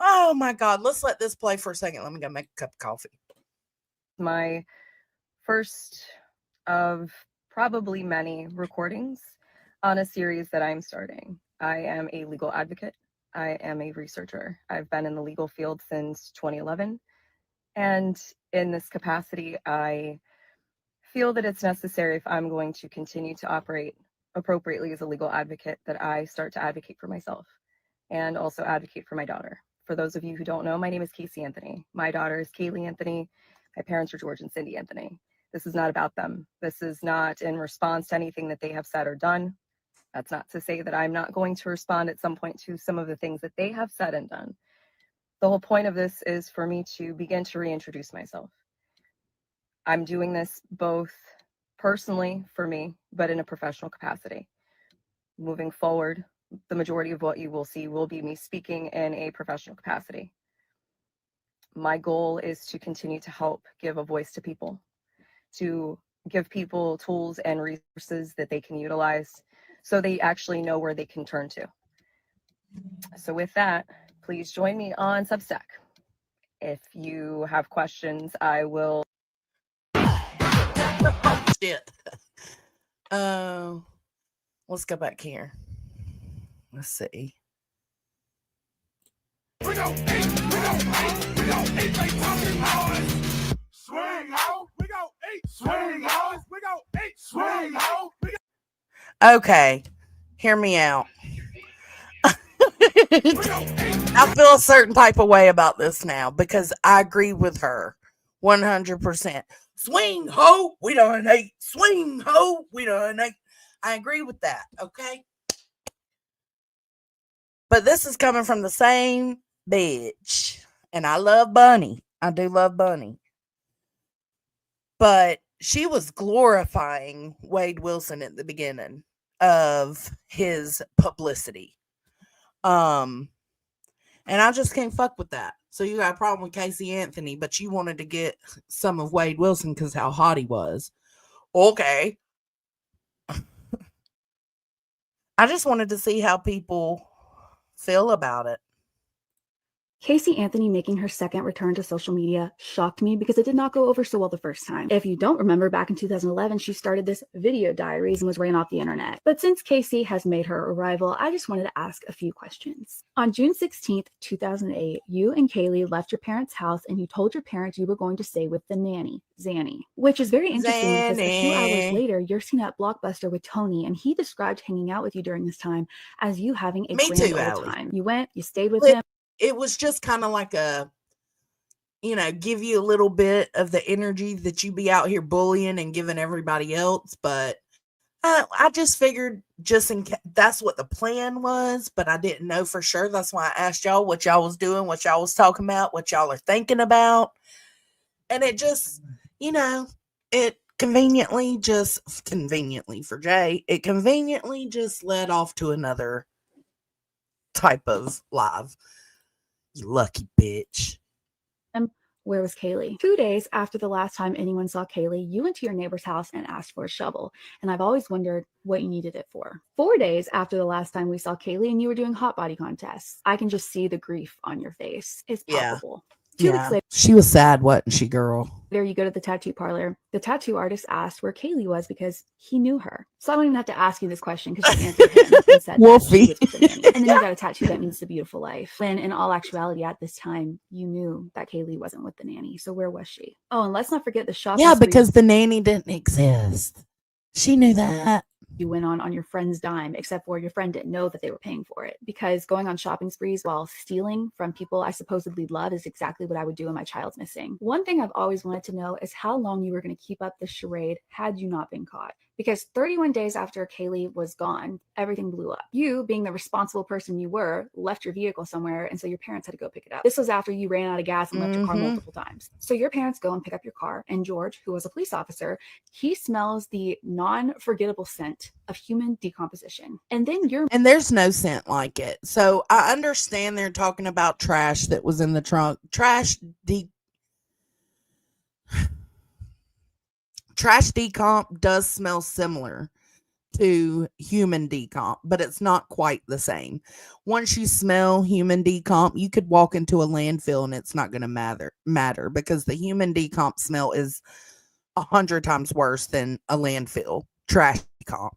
Oh my God. Let's let this play for a second. Let me go make a cup of coffee. my first of probably many recordings on a series that I'm starting. I am a legal advocate. I am a researcher. I've been in the legal field since 2011. And in this capacity, I feel that it's necessary, if I'm going to continue to operate appropriately as a legal advocate, that I start to advocate for myself and also advocate for my daughter. For those of you who don't know, my name is Casey Anthony. My daughter is Kaylee Anthony. My parents are George and Cindy Anthony. This is not about them. This is not in response to anything that they have said or done. That's not to say that I'm not going to respond at some point to some of the things that they have said and done. The whole point of this is for me to begin to reintroduce myself. I'm doing this both personally for me, but in a professional capacity. Moving forward, the majority of what you will see will be me speaking in a professional capacity. My goal is to continue to help give a voice to people, to give people tools and resources that they can utilize so they actually know where they can turn to. So with that, please join me on Substack. If you have questions, I will. Shit. Let's go back here. Let's see. We gon' eat like talking hoes. Swing ho, we gon' eat. Swing ho, we gon' eat. Swing ho. Okay, hear me out. I feel a certain type of way about this now because I agree with her 100%. Swing ho, we done ate. Swing ho, we done ate. I agree with that, okay? But this is coming from the same bitch. And I love Bunny. I do love Bunny. But she was glorifying Wade Wilson at the beginning of his publicity. And I just can't fuck with that. So you got a problem with Casey Anthony, but you wanted to get some of Wade Wilson because how hot he was. Okay. I just wanted to see how people feel about it. Casey Anthony making her second return to social media shocked me because it did not go over so well the first time. If you don't remember, back in 2011, she started this video diaries and was ran off the internet. But since Casey has made her arrival, I just wanted to ask a few questions. On June 16th, 2008, you and Kaylee left your parents' house and you told your parents you were going to stay with the nanny, Zanny, which is very interesting because a few hours later, you're seen at Blockbuster with Tony, and he described hanging out with you during this time as you having a grand old time. You went, you stayed with him. It was just kind of like a, give you a little bit of the energy that you be out here bullying and giving everybody else. But I just figured that's what the plan was, but I didn't know for sure. That's why I asked y'all what y'all was doing, what y'all was talking about, what y'all are thinking about. And it just, it conveniently for Jay, it conveniently just led off to another type of live. You lucky bitch. Where was Kaylee? 2 days after the last time anyone saw Kaylee, you went to your neighbor's house and asked for a shovel. And I've always wondered what you needed it for. 4 days after the last time we saw Kaylee and you were doing hot body contests. I can just see the grief on your face. It's palpable. 2 weeks later, she was sad, wasn't she, girl? There you go to the tattoo parlor. The tattoo artist asked where Kaylee was because he knew her. So I don't even have to ask you this question because you answered him and said Wolfie. That she was with the nanny. And then you got a tattoo that means the beautiful life. When in all actuality at this time, you knew that Kaylee wasn't with the nanny. So where was she? Oh, and let's not forget the shopping. Yeah, because the nanny didn't exist. She knew that. You went on your friend's dime, except for your friend didn't know that they were paying for it. Because going on shopping sprees while stealing from people I supposedly love is exactly what I would do when my child's missing. One thing I've always wanted to know is how long you were going to keep up this charade had you not been caught. Because 31 days after Kaylee was gone, everything blew up. You, being the responsible person you were, left your vehicle somewhere, and so your parents had to go pick it up. This was after you ran out of gas and left your car multiple times. So your parents go and pick up your car, and George, who was a police officer, he smells the non-forgettable scent of human decomposition. And then and there's no scent like it. So I understand they're talking about trash that was in the trunk. Trash decomp does smell similar to human decomp, but it's not quite the same. Once you smell human decomp, you could walk into a landfill and it's not going to matter because the human decomp smell is 100 times worse than a landfill trash decomp.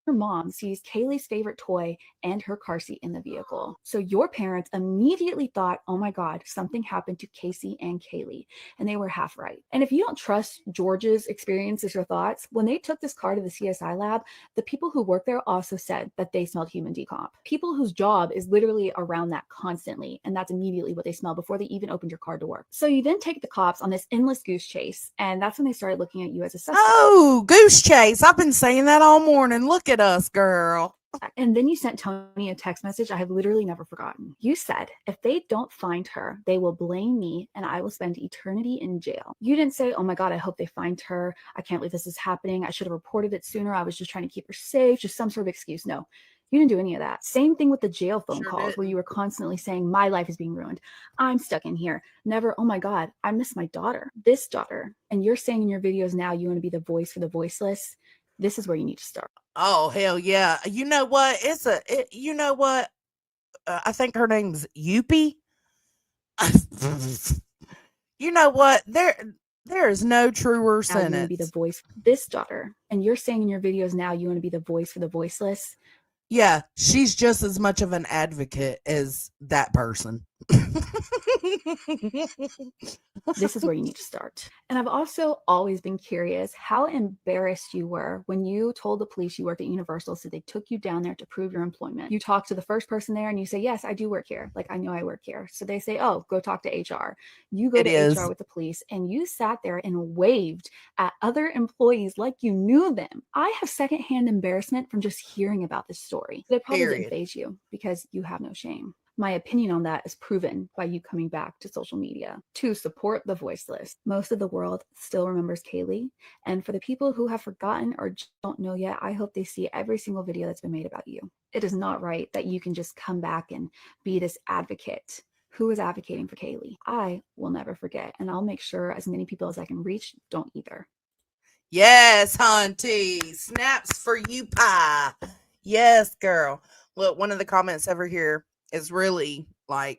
Her mom sees Kaylee's favorite toy and her car seat in the vehicle. So your parents immediately thought, oh my God, something happened to Casey and Kaylee. And they were half right. And if you don't trust George's experiences or thoughts, when they took this car to the CSI lab, the people who work there also said that they smelled human decomp. People whose job is literally around that constantly. And that's immediately what they smell before they even opened your car door. So you then take the cops on this endless goose chase. And that's when they started looking at you as a suspect. Oh, goose chase. I've been saying that all morning. Look at us, girl. And then you sent Tony a text message I have literally never forgotten. You said, if they don't find her, they will blame me and I will spend eternity in jail. You didn't say, oh my God, I hope they find her. I can't believe this is happening. I should have reported it sooner. I was just trying to keep her safe. Just some sort of excuse. No, you didn't do any of that. Same thing with the jail phone calls where you were constantly saying, my life is being ruined. I'm stuck in here. Never, oh my God, I miss my daughter, this daughter. And you're saying in your videos now you want to be the voice for the voiceless. This is where you need to start. Oh, hell yeah. You know what? You know what? I think her name's Yuppie. You know what? There is no truer Now you want to be the sentence. voice for this daughter. And you're saying in your videos now you want to be the voice for the voiceless. Yeah, she's just as much of an advocate as that person. This is where you need to start. And I've also always been curious how embarrassed you were when you told the police you worked at Universal, so they took you down there to prove your employment. You talk to the first person there and you say, yes, I do work here. Like, I know I work here. So they say, oh, go talk to HR. You go to HR with the police and you sat there and waved at other employees like you knew them. I have secondhand embarrassment from just hearing about this story. It probably didn't faze you because you have no shame. My opinion on that is proven by you coming back to social media to support the voiceless. Most of the world still remembers Kaylee. And for the people who have forgotten or don't know yet, I hope they see every single video that's been made about you. It is not right that you can just come back and be this advocate. Who is advocating for Kaylee? I will never forget. And I'll make sure as many people as I can reach don't either. Yes, hunty. Snaps for you, pie. Yes, girl. Look, one of the comments over here is really like,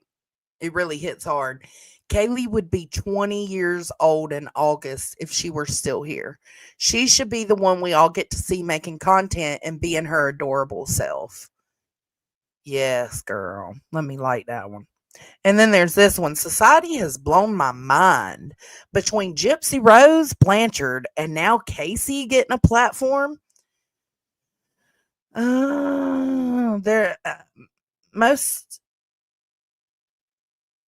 it really hits hard. Kaylee would be 20 years old in August if she were still here. She should be the one we all get to see making content and being her adorable self. Yes, girl. Let me like that one. And then there's this one. Society has blown my mind. Between Gypsy Rose, Blanchard, and now Casey getting a platform. Most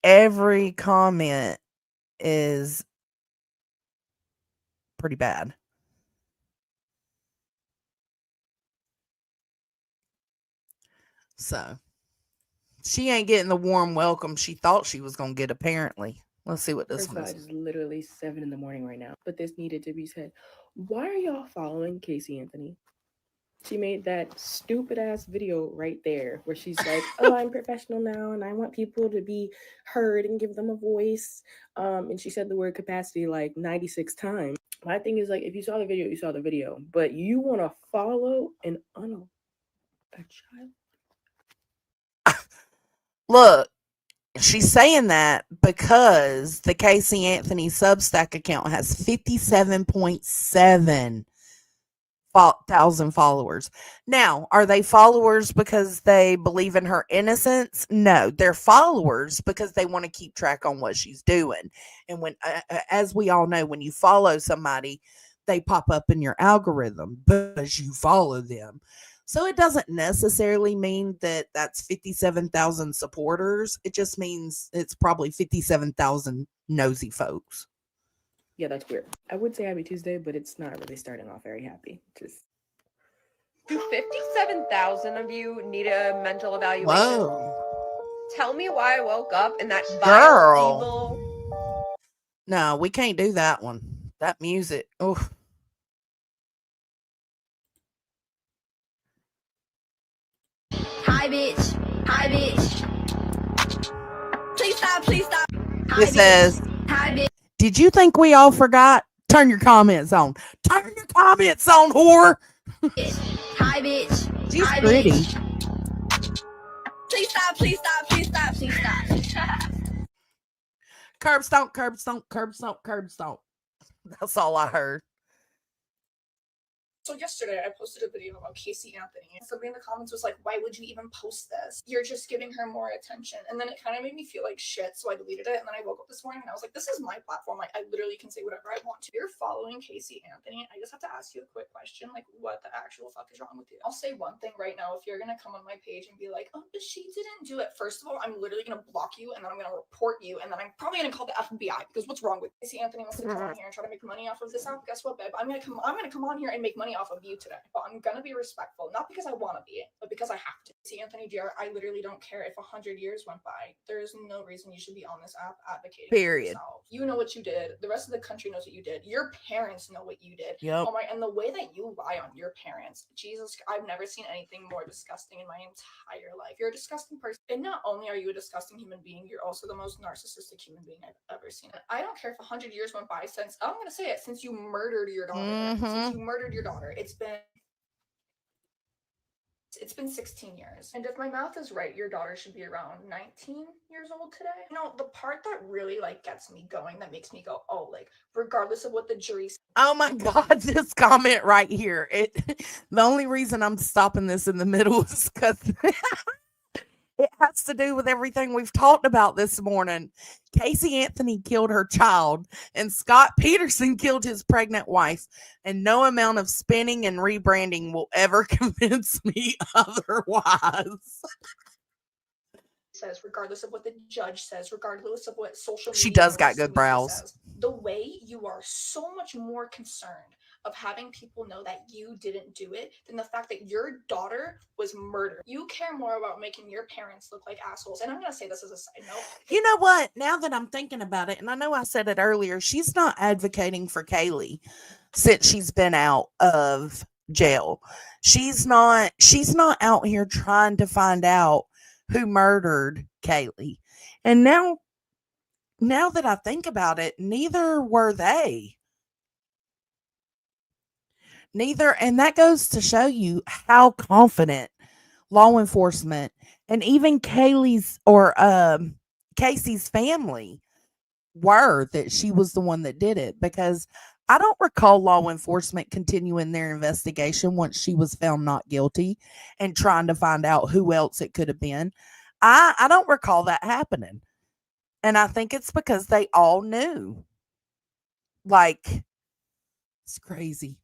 every comment is pretty bad. So she ain't getting the warm welcome she thought she was going to get, apparently. Let's see what this one is. It is literally 7 a.m. right now, but this needed to be said. Why are y'all following Casey Anthony? She made that stupid ass video right there where she's like, oh, I'm professional now and I want people to be heard and give them a voice. And she said the word capacity like 96 times. My thing is, like, if you saw the video, you saw the video, but you want to follow a child? Look, she's saying that because the Casey Anthony Substack account has 57.7 thousand followers. Now, are they followers because they believe in her innocence? No, they're followers because they want to keep track on what she's doing. And when, as we all know, when you follow somebody, they pop up in your algorithm because you follow them. So it doesn't necessarily mean that that's 57,000 supporters. It just means it's probably 57,000 nosy folks. Yeah, that's weird. I would say Happy Tuesday, but it's not really starting off very happy. Just do 57,000 of you need a mental evaluation? Whoa. Tell me why I woke up in that Girl. evil. No, we can't do that one. That music. Oh. Hi, bitch. Hi, bitch. Please stop. Please stop. Hi, It says, Hi, bitch. did you think we all forgot? Turn your comments on. Turn your comments on, whore. Hi, bitch. She's Hi, pretty. Bitch. Please stop. Please stop. Please stop. Please stop. Curb stomp, curb stomp, curb stomp, curb stomp. That's all I heard. So yesterday I posted a video about Casey Anthony and somebody in the comments was like, why would you even post this? You're just giving her more attention. And then it kind of made me feel like shit, so I deleted it. And then I woke up this morning and I was like, this is my platform. Like, I literally can say whatever I want to. You're following Casey Anthony. I just have to ask you a quick question. Like, what the actual fuck is wrong with you? I'll say one thing right now. If you're going to come on my page and be like, oh, but she didn't do it. First of all, I'm literally going to block you and then I'm going to report you. And then I'm probably going to call the FBI because what's wrong with Casey Anthony wants to come on here and try to make money off of this out. Guess what, babe? I'm going to come on here and make money money off of you today, but I'm gonna be respectful, not because I want to be, but because I have to. See, Anthony Dear, I literally don't care if 100 years went by. There is no reason you should be on this app advocating for Period. yourself. You know what you did. The rest of the country knows what you did. Your parents know what you did. Yep. Oh my, and the way that you lie on your parents, Jesus, I've never seen anything more disgusting in my entire life. You're a disgusting person. And not only are you a disgusting human being, you're also the most narcissistic human being I've ever seen. I don't care if 100 years went by since, I'm gonna say it, since you murdered your daughter. Since you murdered your daughter, it's been 16 years. And if my math is right, your daughter should be around 19 years old today. You know, the part that really like gets me going, that makes me go, oh, like regardless of what the jury says. Oh my God, this comment right here. The only reason I'm stopping this in the middle is because it has to do with everything we've talked about this morning. Casey Anthony killed her child, and Scott Peterson killed his pregnant wife, and no amount of spinning and rebranding will ever convince me otherwise. Says, regardless of what the judge says, regardless of what social media She does and got rest of good the media brows. says, the way you are so much more concerned of having people know that you didn't do it than the fact that your daughter was murdered. You care more about making your parents look like assholes. And I'm going to say this as a side note. You know what? Now that I'm thinking about it, and I know I said it earlier, she's not advocating for Kaylee since she's been out of jail. She's not out here trying to find out who murdered Kaylee. And now that I think about it, neither were they. Neither, and that goes to show you how confident law enforcement and even Kaylee's or Casey's family were that she was the one that did it, because I don't recall law enforcement continuing their investigation once she was found not guilty and trying to find out who else it could have been. I don't recall that happening. And I think it's because they all knew. Like, it's crazy.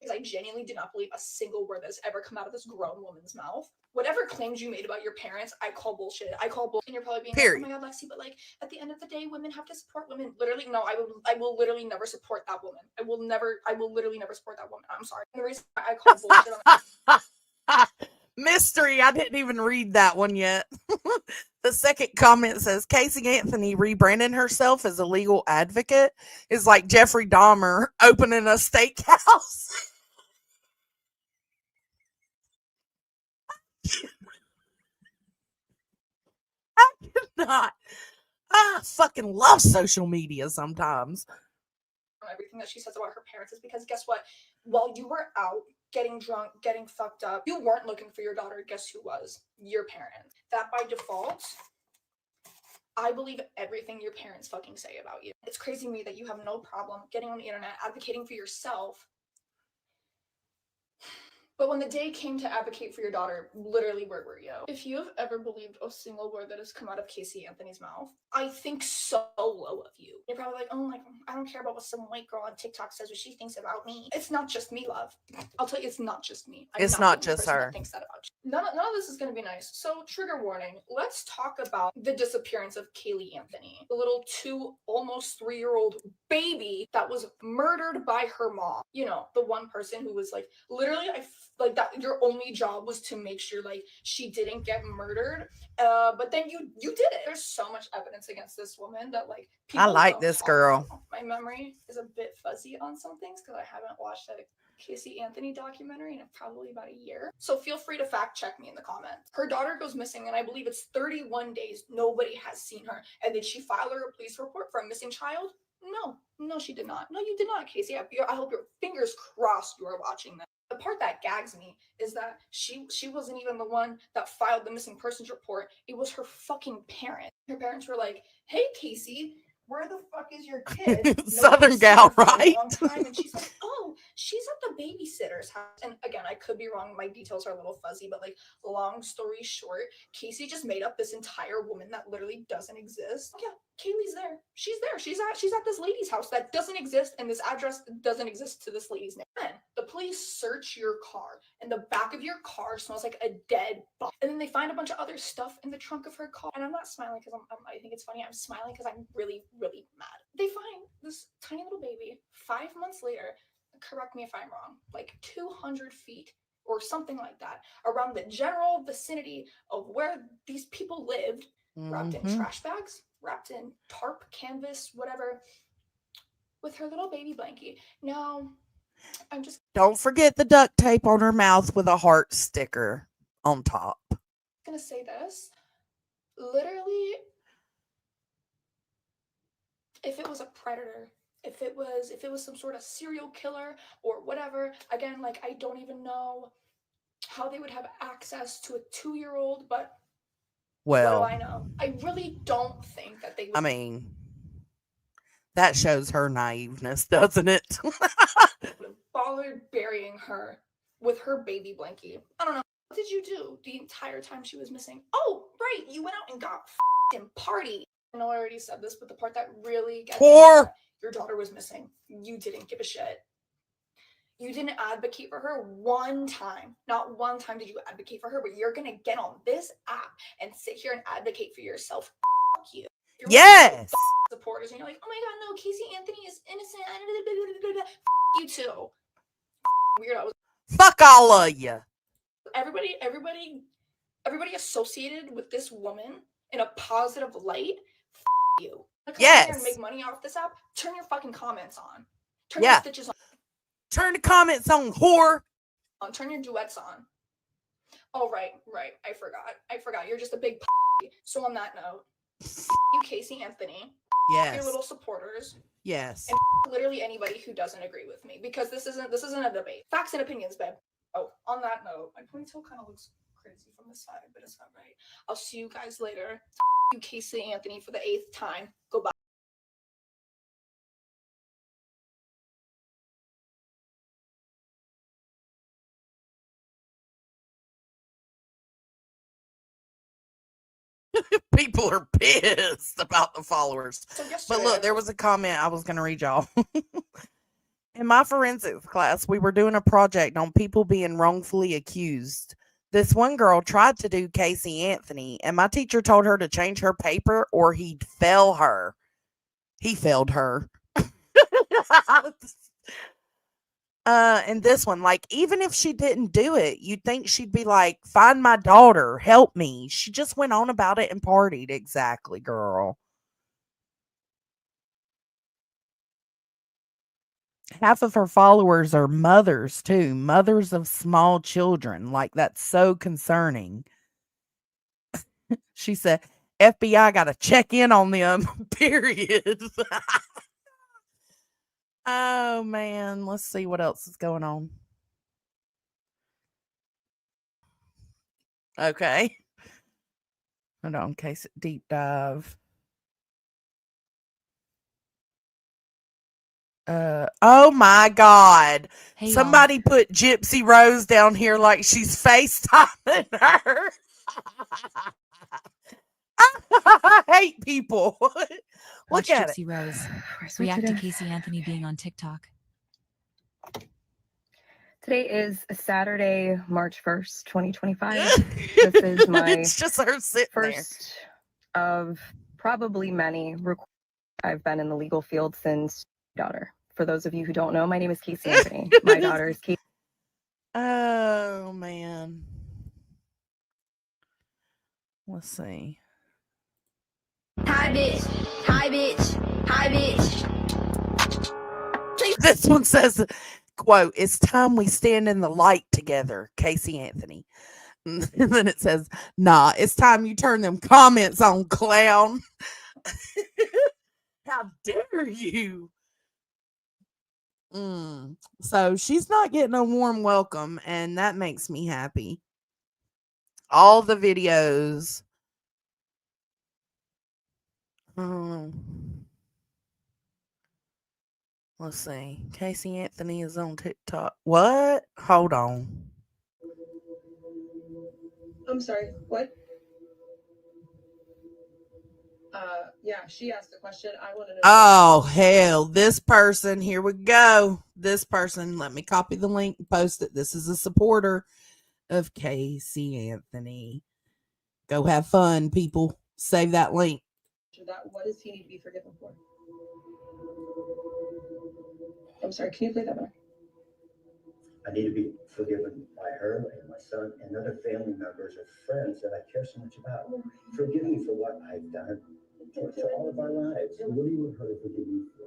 Because I genuinely did not believe a single word that's ever come out of this grown woman's mouth. Whatever claims you made about your parents, I call bullshit. I call bullshit. And you're probably being Period. like, oh my God, Lexi, but like at the end of the day, women have to support women. Literally, no, I will literally never support that woman. I will literally never support that woman. I'm sorry. And the reason I call bullshit Mystery. I didn't even read that one yet. The second comment says Casey Anthony rebranding herself as a legal advocate is like Jeffrey Dahmer opening a steakhouse. I cannot. I fucking love social media sometimes. everything that she says about her parents is because guess what? While you were out getting drunk, getting fucked up, you weren't looking for your daughter. Guess who was? Your parents. That by default, I believe everything your parents fucking say about you. It's crazy to me that you have no problem getting on the internet, advocating for yourself. But when the day came to advocate for your daughter, literally, where were you? If you have ever believed a single word that has come out of Casey Anthony's mouth, I think so low of you. You're probably like, oh, like, I don't care about what some white girl on TikTok says, what she thinks about me. It's not just me, love. I'll tell you, it's not just me. It's not the only just person her. that thinks that about you. None of this is going to be nice. So, trigger warning. Let's talk about the disappearance of Kaylee Anthony, the little almost 3-year-old baby that was murdered by her mom. You know, the one person who was like, literally, like that your only job was to make sure like she didn't get murdered, but then you did it. There's so much evidence against this woman that like I like don't this talk girl. about. My memory is a bit fuzzy on some things because I haven't watched a Casey Anthony documentary in probably about a year, so feel free to fact check me in the comments. Her daughter goes missing, and I believe it's 31 days nobody has seen her. And did she file a police report for a missing child? No, she did not. No, you did not, Casey. I hope your fingers crossed you are watching that. The part that gags me is that she wasn't even the one that filed the missing persons report. It was her fucking parents. Her parents were like, hey, Casey, where the fuck is your kid? Southern gal, right? A long time. And she's like, oh, she's at the babysitter's house. And again, I could be wrong. My details are a little fuzzy, but like, long story short, Casey just made up this entire woman that literally doesn't exist. Yeah, Kaylee's there. She's there. She's at this lady's house that doesn't exist, and this address doesn't exist to this lady's name. Then the police search your car, and the back of your car smells like a dead body. And then they find a bunch of other stuff in the trunk of her car. And I'm not smiling because I think it's funny. I'm smiling because I'm really, really mad. They find this tiny little baby 5 months later, correct me if I'm wrong, like 200 feet or something like that around the general vicinity of where these people lived, wrapped in trash bags, wrapped in tarp, canvas, whatever, with her little baby blankie. Now, I'm just Don't forget the duct tape on her mouth with a heart sticker on top. gonna say this. Literally, if it was a predator, if it was some sort of serial killer or whatever, again, like, I don't even know how they would have access to a 2-year-old, but Well, what do I know? I really don't think that they would. I mean, that shows her naiveness, doesn't it? Bothered burying her with her baby blankie. I don't know. What did you do the entire time she was missing? Oh, right. You went out and got f***ing party. I know I already said this, but the part that really gets me is Poor. that your daughter was missing. You didn't give a shit. You didn't advocate for her one time. Not one time did you advocate for her, but you're going to get on this app and sit here and advocate for yourself. Fuck you. You're Yes. supporters and you're like, oh my god, no, Casey Anthony is innocent. You too. Weirdos. Fuck all of you. Everybody associated with this woman in a positive light. You. Come Yes. here and make money off this app. Turn your fucking comments on. Turn Yeah. your stitches on. Turn the comments on, whore. Turn your duets on. Oh, right. I forgot. You're just a big So on that note, you Casey Anthony. Yes. Your little supporters. Yes. And literally anybody who doesn't agree with me, because this isn't a debate. Facts and opinions, babe. Oh, on that note, my ponytail kind of looks crazy from the side, but it's not right. I'll see you guys later. You Casey Anthony for the 8th time. Goodbye. People are pissed about the followers. So But look, there was a comment I was going to read y'all. In my forensics class, we were doing a project on people being wrongfully accused. This one girl tried to do Casey Anthony, and my teacher told her to change her paper or he'd fail her. He failed her. And this one, like, even if she didn't do it, you'd think she'd be like, find my daughter, help me. She just went on about it and partied. Exactly, girl. Half of her followers are mothers, too. Mothers of small children. Like, that's so concerning. She said, FBI got to check in on them, period. Oh, man. Let's see what else is going on. Okay. Hold on, case deep dive. Oh my God. Hey, y'all. Somebody put Gypsy Rose down here like she's FaceTiming her. I hate people. Look Watch at it. Gypsy Rose Where's react to today? Casey Anthony being on TikTok. Today is Saturday, March 1st, 2025. This is my It's just her sitting there. first of probably many. I've been in the legal field since daughter. For those of you who don't know, my name is Casey Anthony. My daughter is Casey. Oh, man. Let's see. Hi, bitch. Hi, bitch. Hi, bitch. This one says, quote, it's time we stand in the light together, Casey Anthony. And then it says, nah, it's time you turn them comments on, clown. How dare you? So she's not getting a warm welcome, and that makes me happy. All the videos. Let's see. Casey Anthony is on TikTok. What? Hold on. I'm sorry, what? Yeah, she asked the question. I want to know. Oh, hell. This person, here we go. This person, let me copy the link and post it. This is a supporter of Casey Anthony. Go have fun, people. Save that link. What does he need to be forgiven for? I'm sorry, can you play that back? I need to be forgiven by her and my son and other family members or friends that I care so much about. Forgive me for what I've done for all of our lives. What do you want her to forgive me for?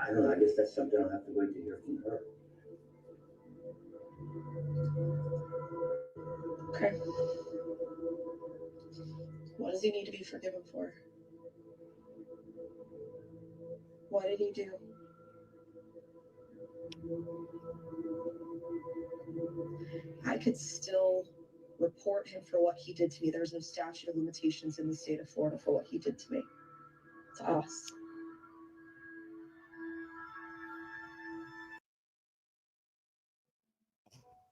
I don't know. I guess that's something I'll have to wait to hear from her. Okay. What does he need to be forgiven for? What did he do? I could still report him for what he did to me. There's no statute of limitations in the state of Florida for what he did to me. To us.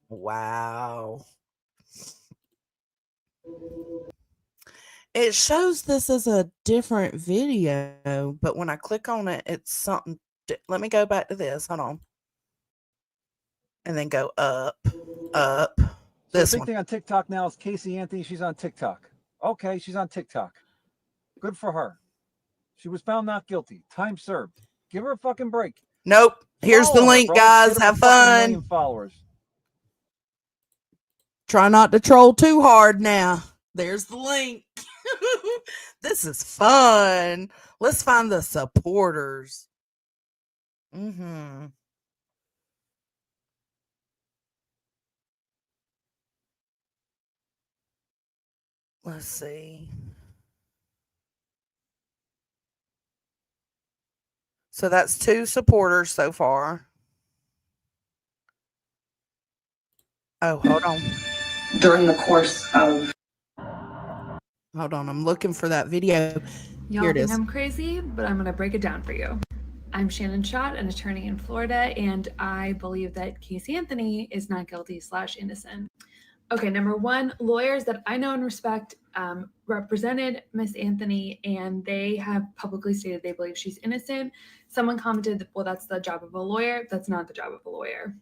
Wow. It shows this is a different video, but when I click on it, it's something. Let me go back to this. Hold on. And then go up, up. So This the big one. thing on TikTok now is Casey Anthony. She's on TikTok. Okay, she's on TikTok. Good for her. She was found not guilty. Time served. Give her a fucking break. Nope. Here's the Follow her, link, bro. guys. Get her Have a fucking fun. million followers. Try not to troll too hard now. There's the link. This is fun. Let's find the supporters. Let's see. So that's 2 supporters so far. Oh, hold on. During the course of... Hold on. I'm looking for that video. Y'all Here it think is. I'm crazy, but I'm going to break it down for you. I'm Shannon Schott, an attorney in Florida, and I believe that Casey Anthony is not guilty / innocent. Okay, number one, lawyers that I know and respect represented Miss Anthony, and they have publicly stated they believe she's innocent. Someone commented, well, that's the job of a lawyer. That's not the job of a lawyer.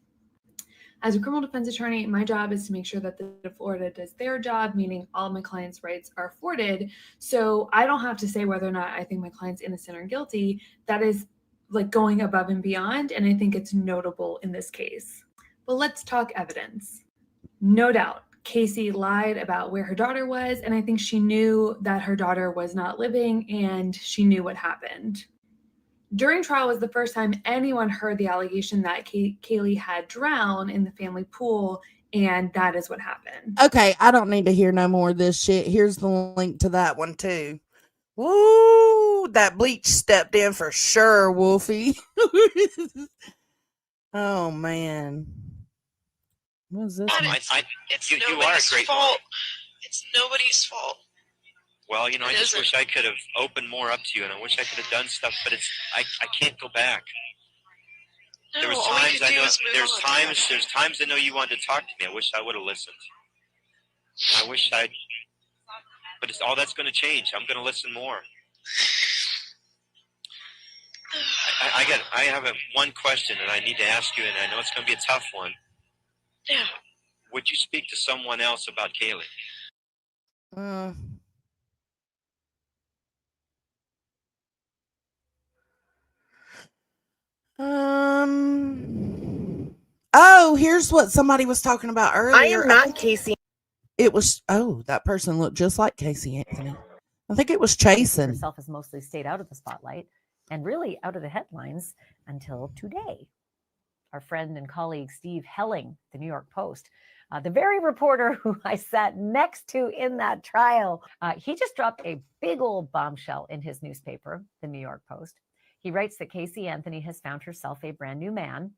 As a criminal defense attorney, my job is to make sure that the state of Florida does their job, meaning all of my clients' rights are afforded. So I don't have to say whether or not I think my client's innocent or guilty. That is like going above and beyond, and I think it's notable in this case. But let's talk evidence. No doubt, Casey lied about where her daughter was, and I think she knew that her daughter was not living, and she knew what happened. During trial was the first time anyone heard the allegation that Kaylee had drowned in the family pool, and that is what happened. Okay, I don't need to hear no more of this shit. Here's the link to that one too. Woo! That bleach stepped in for sure, Wolfie. Oh man. What is this? It's nobody's fault. It's nobody's fault. Well, you know, I just wish I could have opened more up to you, and I wish I could have done stuff, but I can't go back. No, there was times I know there's times I know you wanted to talk to me. I wish I would have listened. But it's all that's going to change. I'm going to listen more. I have one question that I need to ask you, and I know it's going to be a tough one. Yeah. Would you speak to someone else about Kaylee? Oh, here's what somebody was talking about earlier. I am not Casey. It was, that person looked just like Casey Anthony. I think it was Chasen. Herself has mostly stayed out of the spotlight and really out of the headlines until today. Our friend and colleague Steve Helling, the New York Post, the very reporter who I sat next to in that trial, he just dropped a big old bombshell in his newspaper, the New York Post. He writes that Casey Anthony has found herself a brand new man,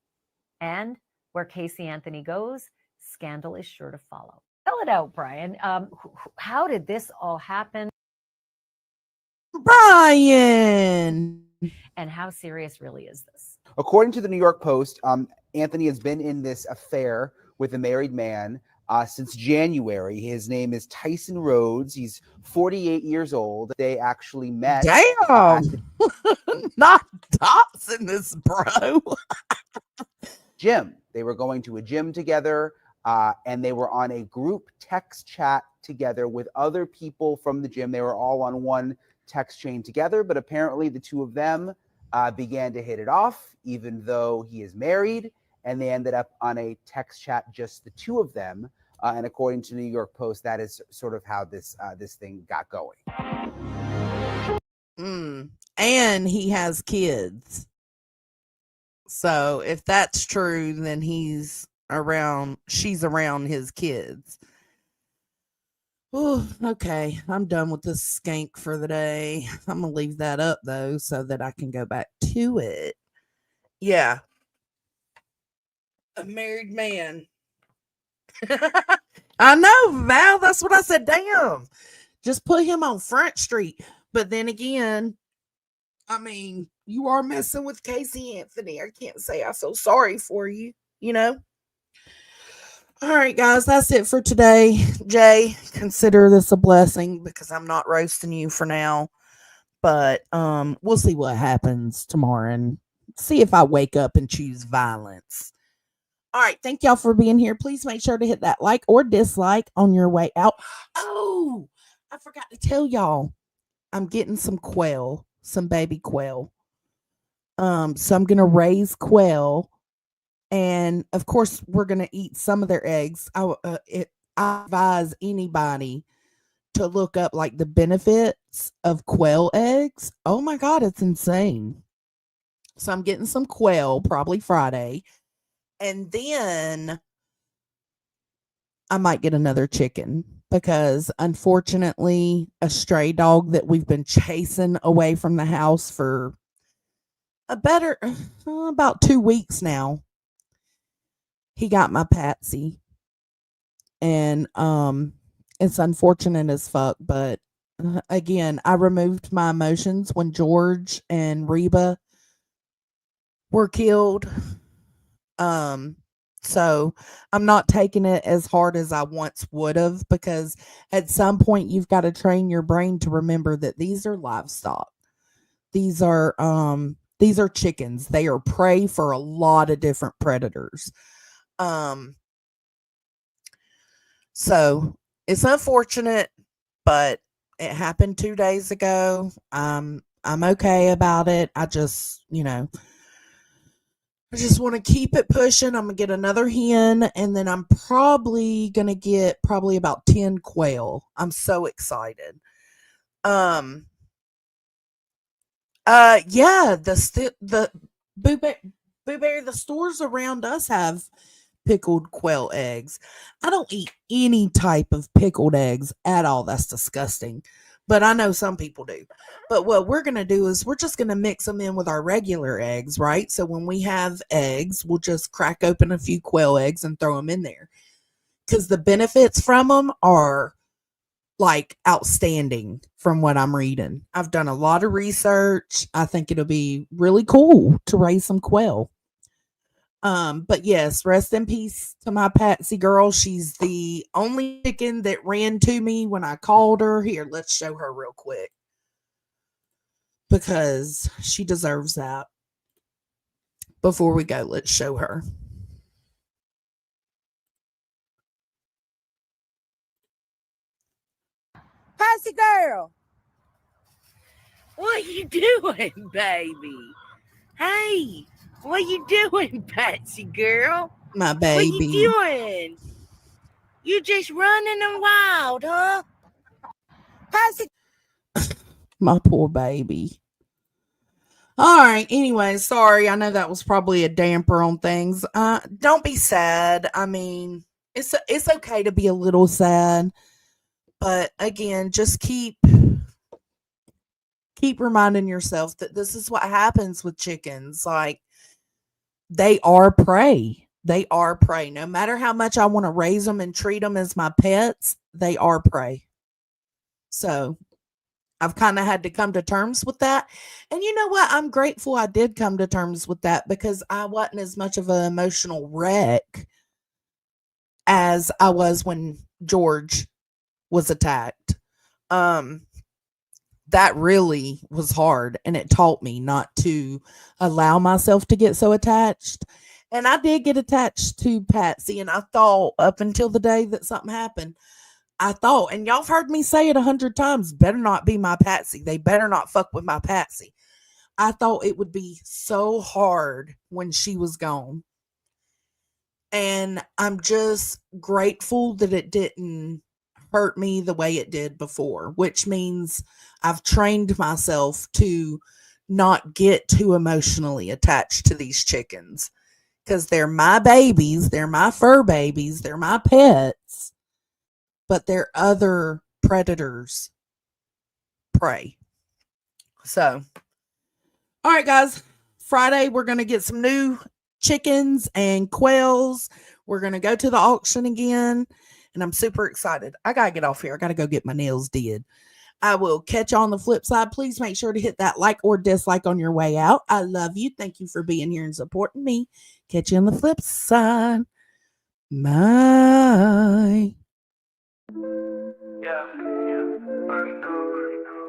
and where Casey Anthony goes, scandal is sure to follow. Spell it out, Brian. How did this all happen? Brian! And how serious really is this? According to the New York Post, Anthony has been in this affair with a married man since January. His name is Tyson Rhodes. He's 48 years old. They actually met. Damn! Not Dawson, this bro. Gym. They were going to a gym together, and they were on a group text chat together with other people from the gym. They were all on one text chain together, but apparently the two of them began to hit it off, even though he is married, and they ended up on a text chat, just the two of them. And according to New York Post, that is sort of how this thing got going. And he has kids. So if that's true, then she's around his kids. Oh, okay. I'm done with this skank for the day. I'm going to leave that up though, so that I can go back to it. Yeah. A married man. I know, Val. That's what I said. Damn. Just put him on Front Street. But then again, I mean, you are messing with Casey Anthony. I can't say I feel sorry for you, you know? All right, guys, that's it for today. Jay, consider this a blessing because I'm not roasting you for now. But we'll see what happens tomorrow and see if I wake up and choose violence. All right, thank y'all for being here. Please make sure to hit that like or dislike on your way out. Oh, I forgot to tell y'all. I'm getting some quail, some baby quail. So I'm gonna raise quail, and of course we're gonna eat some of their eggs. I advise anybody to look up like the benefits of quail eggs. Oh my god, it's insane. So I'm getting some quail probably Friday, and then I might get another chicken because unfortunately a stray dog that we've been chasing away from the house for about 2 weeks now. He got my Patsy. And it's unfortunate as fuck, but again, I removed my emotions when George and Reba were killed. So I'm not taking it as hard as I once would have, because at some point you've got to train your brain to remember that these are livestock. These are chickens. They are prey for a lot of different predators. So it's unfortunate, but it happened 2 days ago. I'm okay about it. I just want to keep it pushing. I'm gonna get another hen, and then I'm probably gonna get about 10 quail. I'm so excited. Yeah, the Boo Bear, the stores around us have pickled quail eggs. I don't eat any type of pickled eggs at all. That's disgusting. But I know some people do. But what we're going to do is we're just going to mix them in with our regular eggs, right? So when we have eggs, we'll just crack open a few quail eggs and throw them in there. Because the benefits from them are like outstanding from what I'm reading. I've done a lot of research. I think it'll be really cool to raise some quail. But yes, rest in peace to my Patsy girl. She's the only chicken that ran to me when I called her. Here, let's show her real quick, because she deserves that. Before we go, let's show her. Patsy girl, what you doing, baby? Hey, what you doing, Patsy girl? My baby. What you doing? You just running and wild, huh? Patsy. My poor baby. All right. Anyway, sorry. I know that was probably a damper on things. Don't be sad. I mean, it's okay to be a little sad, but again, just keep reminding yourself that this is what happens with chickens. Like, they are prey. They are prey. No matter how much I want to raise them and treat them as my pets, they are prey. So I've kind of had to come to terms with that. And you know what? I'm grateful I did come to terms with that, because I wasn't as much of an emotional wreck as I was when George was attacked. That really was hard, and it taught me not to allow myself to get so attached. And I did get attached to Patsy, and I thought up until the day that something happened, I thought, and y'all have heard me say it 100 times, better not be my Patsy. They better not fuck with my Patsy. I thought it would be so hard when she was gone. And I'm just grateful that it didn't hurt me the way it did before, which means I've trained myself to not get too emotionally attached to these chickens because they're my babies, they're my fur babies, they're my pets, but they're other predators' prey. So, all right, guys, Friday we're going to get some new chickens and quails. We're going to go to the auction again, and I'm super excited. I got to get off here. I got to go get my nails did. I will catch you on the flip side. Please make sure to hit that like or dislike on your way out. I love you. Thank you for being here and supporting me. Catch you on the flip side. Bye. Yeah.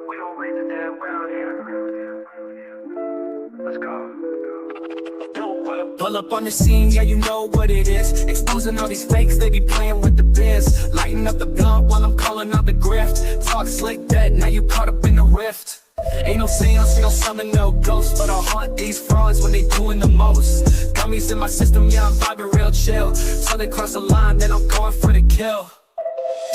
We don't raise the dead around here. Let's go. Pull up on the scene, yeah, you know what it is. Exposing all these fakes, they be playing with the biz. Lighting up the blunt while I'm calling out the grift. Talk slick that, now you caught up in the rift. Ain't no seance, no summon, no ghost, but I'll haunt these frauds when they doing the most. Gummies in my system, yeah, I'm vibing real chill. So they cross the line, then I'm going for the kill.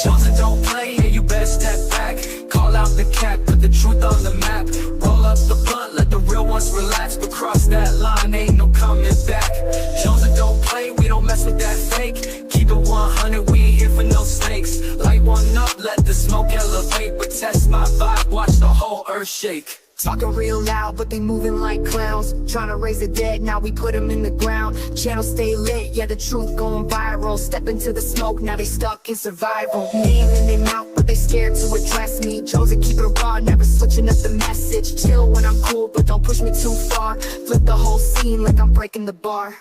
Johnson don't play, yeah, you better step back. Call out the cat, put the truth on the map. Roll up the blunt, let the real ones relax. But cross that line, ain't no coming back. Johnson don't play, we don't mess with that fake. Keep it 100, we ain't here for no snakes. Light one up, let the smoke elevate. But test my vibe, watch the whole earth shake. Talking real loud, but they moving like clowns. Trying to raise the dead, now we put them in the ground. Channel stay lit, yeah, the truth going viral. Step into the smoke, now they stuck in survival. Name in their mouth, but they scared to address me. Chosen keep it raw, never switching up the message. Chill when I'm cool, but don't push me too far. Flip the whole scene like I'm breaking the bar.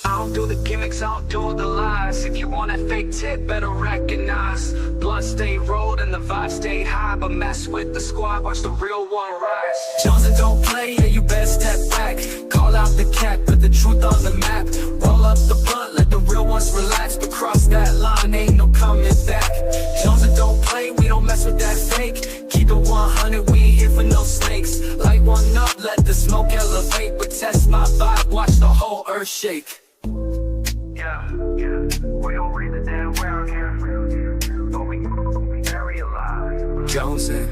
I don't do the gimmicks, I don't do the lies. If you want that fake tip, better recognize. Blood stay rolled and the vibe stay high. But mess with the squad, watch the real one rise. Johnson don't play, yeah, you better step back. Call out the cat, put the truth on the map. Roll up the blunt, let the real ones relax. But cross that line, ain't no coming back. Johnson don't play, we don't mess with that fake. Keep it 100, we ain't here for no snakes. Light one up, let the smoke elevate. But test my vibe, watch the whole earth shake. Yeah, we don't raise the dead around here, but we very alive. Jonesy.